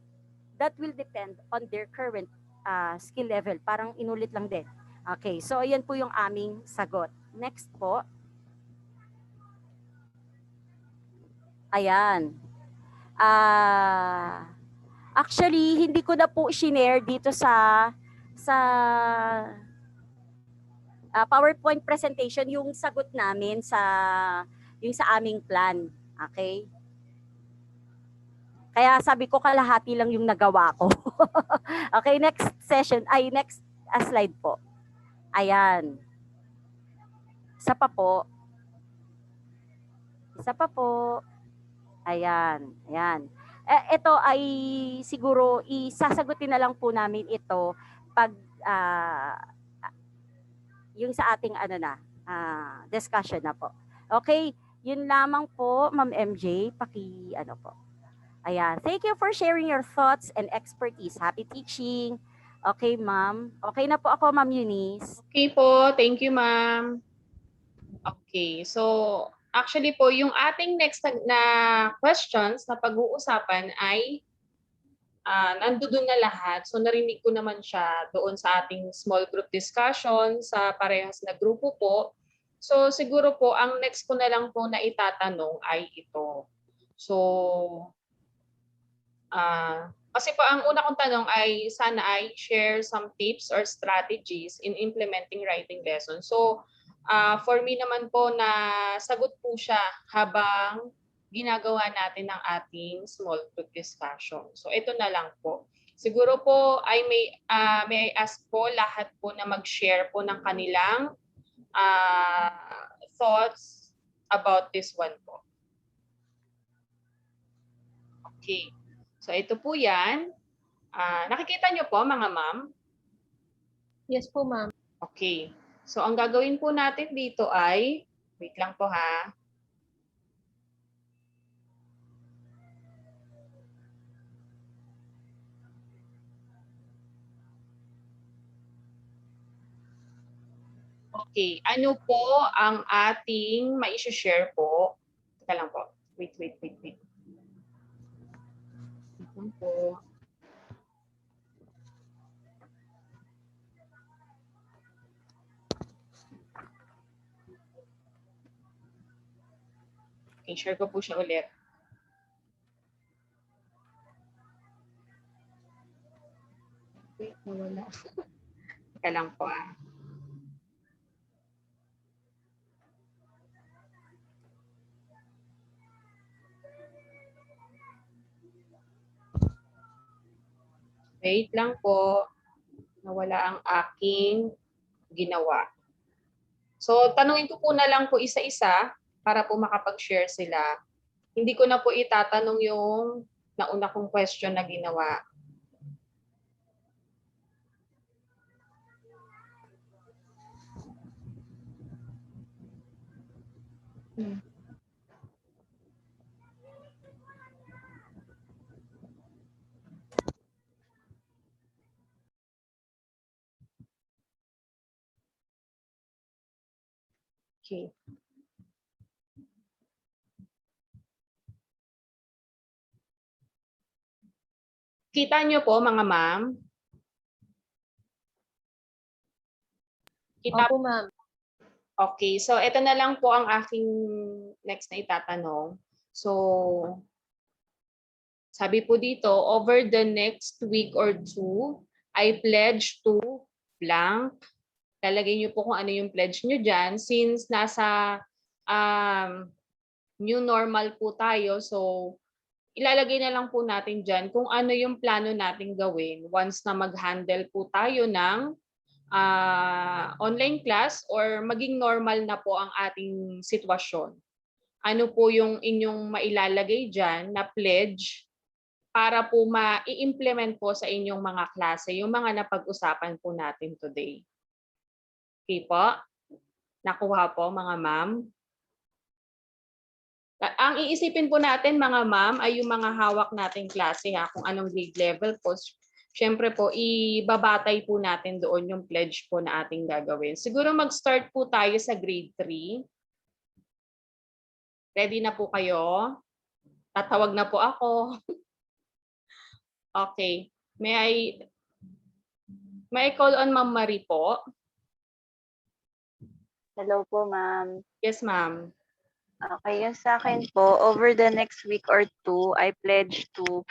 that will depend on their current skill level. Parang inulit lang din. Okay, so ayan po yung aming sagot. Next po. Ayan. Actually, hindi ko na po shinare dito sa PowerPoint presentation yung sagot namin yung sa aming plan. Okay? Kaya sabi ko kalahati lang yung nagawa ko. Okay, next session, next slide po. Ayan. Isa pa po. Isa pa po. Ayan. Ayan. Ito ay siguro isasagutin na lang po namin ito pag yung sa ating discussion na po. Okay, yun lamang po, Ma'am MJ, po. Ayan, thank you for sharing your thoughts and expertise. Happy teaching. Okay, ma'am. Okay na po ako, Ma'am Eunice. Okay po, thank you, ma'am. Okay, so actually po, yung ating next na questions na pag-uusapan ay nandoon na lahat. So narinig ko naman siya doon sa ating small group discussion sa parehas na grupo po. So siguro po, ang next ko na lang po na itatanong ay ito. So, kasi po ang una kong tanong ay sana ay share some tips or strategies in implementing writing lessons. So, for me naman po na sagot po siya habang ginagawa natin ang ating small group discussion. So, ito na lang po. Siguro po ay may I ask po lahat po na mag-share po ng kanilang thoughts about this one po. Okay. So, ito po yan. Nakikita niyo po, mga ma'am? Yes po, ma'am. Okay. So, ang gagawin po natin dito ay, wait lang po ha. Okay. Ano po ang ating ma-share po? Teka lang po. Wait. Wait lang po. Okay, share ko po siya ulit. Wait, nawala. Teka lang po . Wait lang po. Nawala ang aking ginawa. So, tanungin ko po na lang po isa-isa para po makapag-share sila. Hindi ko na po itatanong yung nauna kong question na ginawa. Okay. Kita nyo po, mga ma'am? Opo, ma'am. Okay, so ito na lang po ang aking next na itatanong. So, sabi po dito, over the next week or two, I pledge to blank. Lalagay niyo po kung ano yung pledge niyo dyan. Since nasa new normal po tayo, so ilalagay na lang po natin dyan kung ano yung plano natin gawin once na mag-handle po tayo ng online class or maging normal na po ang ating sitwasyon. Ano po yung inyong mailalagay dyan na pledge para po ma-i-implement po sa inyong mga klase yung mga napag-usapan po natin today. Okay po? Nakuha po, mga ma'am? Ang iisipin po natin, mga ma'am, ay yung mga hawak nating klase ha, kung anong grade level po. Siyempre po, ibabatay po natin doon yung pledge po na ating gagawin. Siguro mag-start po tayo sa grade 3. Ready na po kayo? Tatawag na po ako. Okay. May I call on Ma'am Marie po? Hello po, ma'am. Yes, ma'am. Okay, yung sa akin po, over the next week or two, I pledge to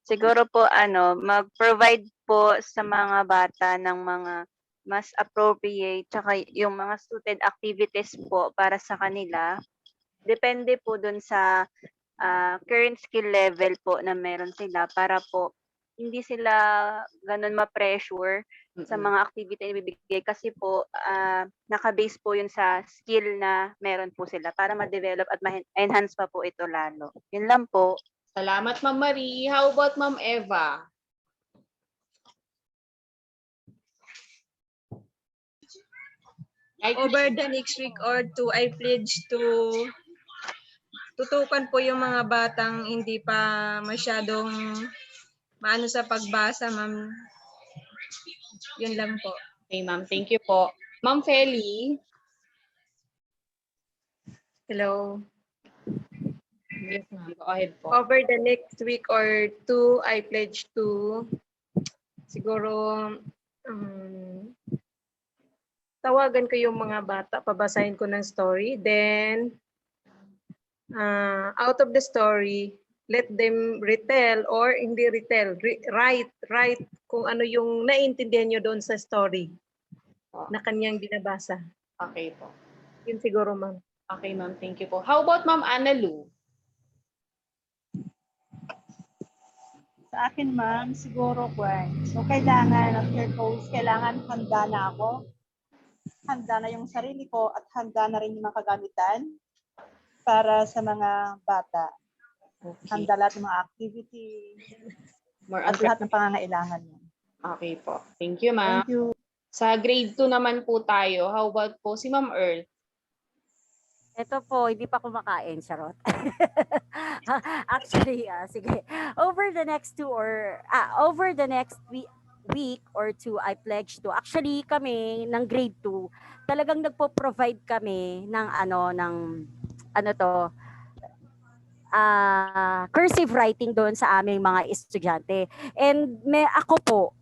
siguro po mag-provide po sa mga bata ng mga mas appropriate tsaka yung mga suited activities po para sa kanila. Depende po dun sa current skill level po na meron sila para po hindi sila ganun ma-pressure sa mga activity na ibibigay kasi po naka-base po yun sa skill na meron po sila para ma-develop at ma-enhance pa po ito lalo. Yun lang po. Salamat, Ma'am Marie. How about Ma'am Eva? Over the next week or two, I pledge to tutukan po yung mga batang hindi pa masyadong maano sa pagbasa, ma'am. Yun lang po. Okay, ma'am. Thank you po. Ma'am Feli? Hello. Yes, ma'am. Go ahead po. Over the next week or two, I pledge to siguro tawagan ko yung mga bata, pabasahin ko ng story. Then, out of the story, let them retell or hindi retell, write kung ano yung naiintindihan nyo doon sa story na kanyang binabasa. Okay po. Yun siguro, ma'am. Okay, ma'am. Thank you po. How about Ma'am Ana Lu? Sa akin, ma'am, siguro po. So, kailangan, after post, kailangan handa na ako. Handa na yung sarili ko at handa na rin yung mga kagamitan para sa mga bata. Okay. Handa lahat ng mga activity at lahat ng pangangailangan niya. Okay po. Thank you, ma'am. Thank you. Sa grade 2 naman po tayo. How about po si Ma'am Earth? Ito po, hindi pa kumakain, charot. Actually, sige. Over the next week or two, I pledge to. Actually, kami ng grade 2, talagang nagpo-provide kami ng cursive writing doon sa aming mga estudyante. And ako po,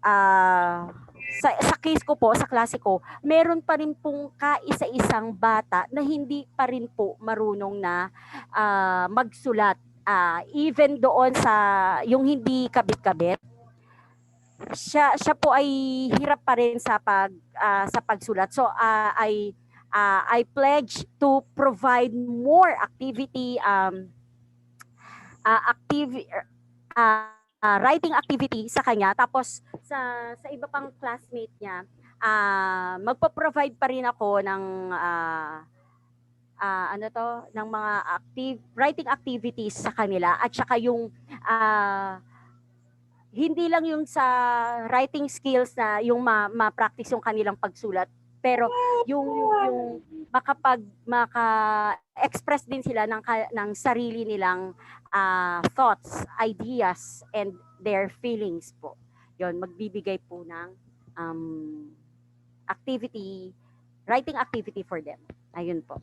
sa case ko po, sa klase ko, meron pa rin pong kaisa-isang bata na hindi pa rin po marunong na magsulat. Even doon sa yung hindi kabit-kabit, siya po ay hirap pa rin sa pagsulat. So I pledge to provide more writing activity sa kanya, tapos sa iba pang classmate niya, magpo-provide pa rin ako ng ng mga writing activities sa kanila, at saka yung hindi lang yung sa writing skills na yung ma-practice yung kanilang pagsulat, pero yung maka-express din sila ng sarili nilang thoughts, ideas, and their feelings po. Yon, magbibigay po ng writing activity for them. Ayun po.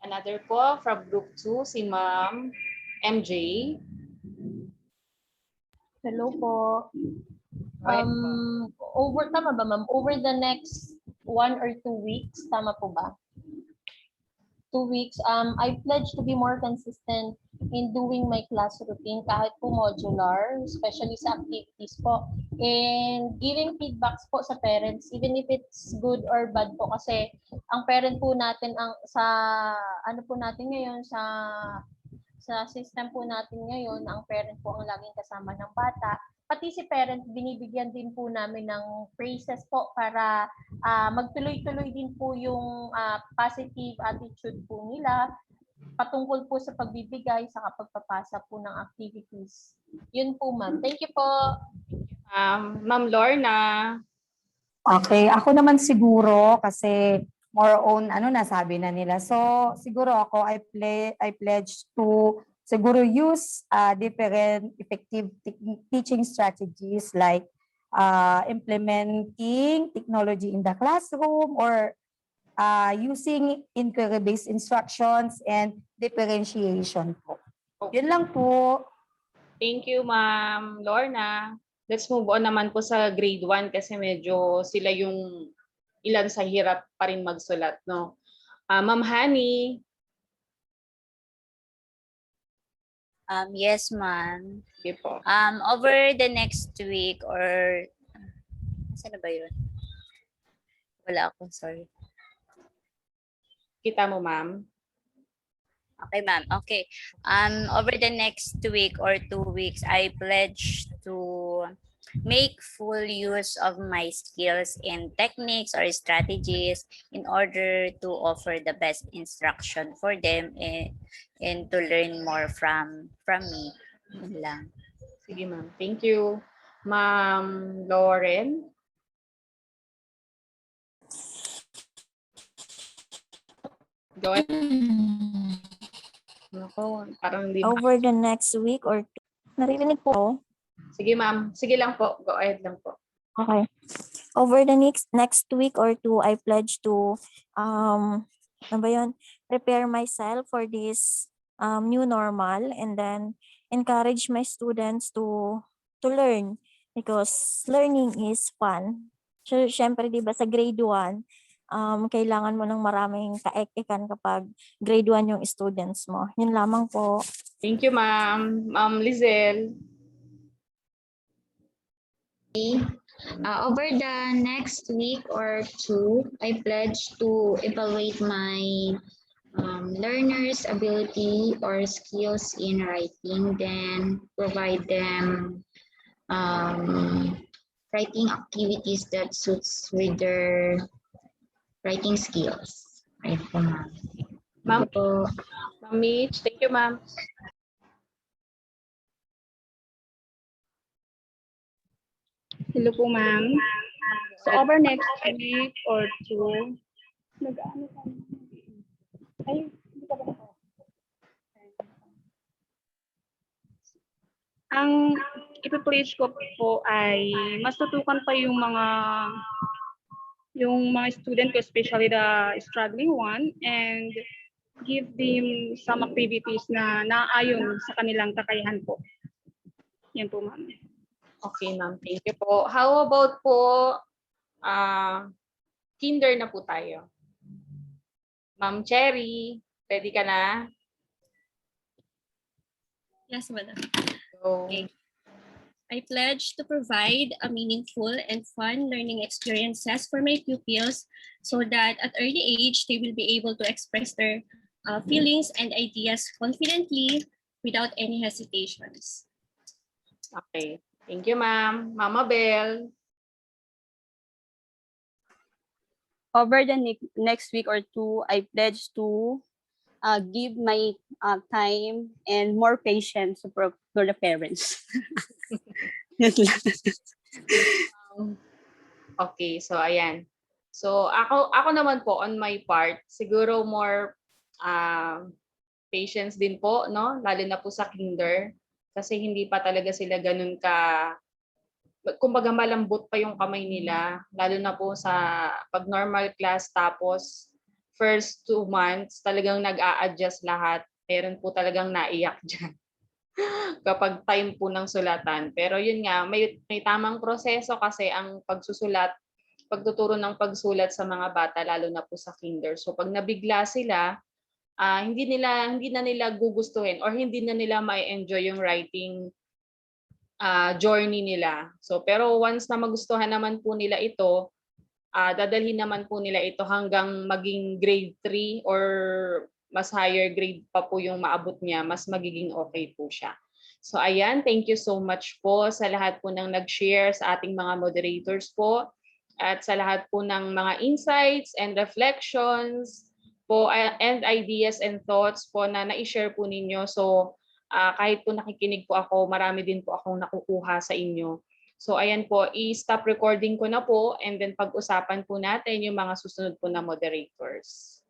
Another po from group 2, si Ma'am MJ. Hello po. Tama ba, ma'am? Over the next 1 or 2 weeks, tama po ba? 2 weeks, I pledge to be more consistent in doing my class routine kahit po modular, especially sa activities po. And giving feedbacks po sa parents, even if it's good or bad po, kasi ang parent po natin sa system po natin ngayon, ang parent po ang laging kasama ng bata. Pati si parent, binibigyan din po namin ng praises po para magtuloy-tuloy din po yung positive attitude po nila patungkol po sa pagbibigay sa pagpapasa po ng activities. Yun po, ma'am. Thank you po. Ma'am Lorna. Okay, ako naman siguro kasi more on nasabi na nila. So siguro ako I pledge to siguro use different effective teaching strategies like implementing technology in the classroom or using inquiry-based instructions and differentiation po. Yun lang po. Thank you, Ma'am Lorna. Let's move on naman po sa grade 1 kasi medyo sila yung ilan sa hirap pa rin magsulat, no? Ma'am Honey. Yes, ma'am. Sige po. Over the next week or saan na ba yun? Wala ako, sorry. Kita mo, ma'am. Okay, ma'am. Okay. Over the next week or 2 weeks, I pledge to make full use of my skills in techniques or strategies in order to offer the best instruction for them and to learn more from me. Yun lang. Sige, ma'am. Thank you. Ma'am Lauren. Go ahead. Nako, parang hindi Over the next week or two. Naririnig po? Sige, ma'am. Sige lang po. Go ahead lang po. Okay. Over the next week or two, I pledge to ano ba yun? Prepare myself for this new normal and then encourage my students to learn because learning is fun. So, syempre, di ba, sa grade 1, kailangan mo ng maraming kaek-ekan kapag grade 1 yung students mo. Yun lamang po. Thank you, ma'am. Ma'am Lizelle. Over the next week or two, I pledge to evaluate my learners' ability or skills in writing, then provide them writing activities that suits with their writing skills. Right po, ma'am. Ma'am Mitch, thank you, ma'am. Hello po, ma'am. So over next week or two, ang ipi-pledge ko po ay mas tutukan pa yung mga student ko, especially the struggling one, and give them some activities na naayon sa kanilang kakayahan po. Yan po, ma'am. Okay, ma'am. Thank you po. How about po, kinder na po tayo. Ma'am Cherry, ready ka na? Yes, madam. So, Okay. I pledge to provide a meaningful and fun learning experiences for my pupils so that at early age, they will be able to express their feelings and ideas confidently without any hesitations. okay. Thank you, ma'am. Mama Bell. Over the next week or two, I pledge to give my time and more patience for the parents. Okay, so ayan. So ako naman po on my part, siguro more patience din po, no? Lalo na po sa kinder kasi hindi pa talaga sila ganun kumbaga malambot pa yung kamay nila, lalo na po sa pag normal class tapos first 2 months talagang nag-a-adjust lahat. Meron po talagang naiyak diyan. Kapag time po ng sulatan. Pero yun nga, may tamang proseso kasi ang pagtuturo ng pagsulat sa mga bata lalo na po sa kinder. So pag nabigla sila, hindi na nila gugustuhin or hindi na nila ma-enjoy yung writing journey nila. So pero once na magustuhan naman po nila ito, dadalhin naman po nila ito hanggang maging grade 3 or mas higher grade pa po yung maabot niya, mas magiging okay po siya. So ayan, thank you so much po sa lahat po ng nag-share sa ating mga moderators po at sa lahat po ng mga insights and reflections po and ideas and thoughts po na na-share po ninyo. So kahit po nakikinig po ako, marami din po akong nakukuha sa inyo. So ayan po, i-stop recording ko na po and then pag-usapan po natin yung mga susunod po na moderators.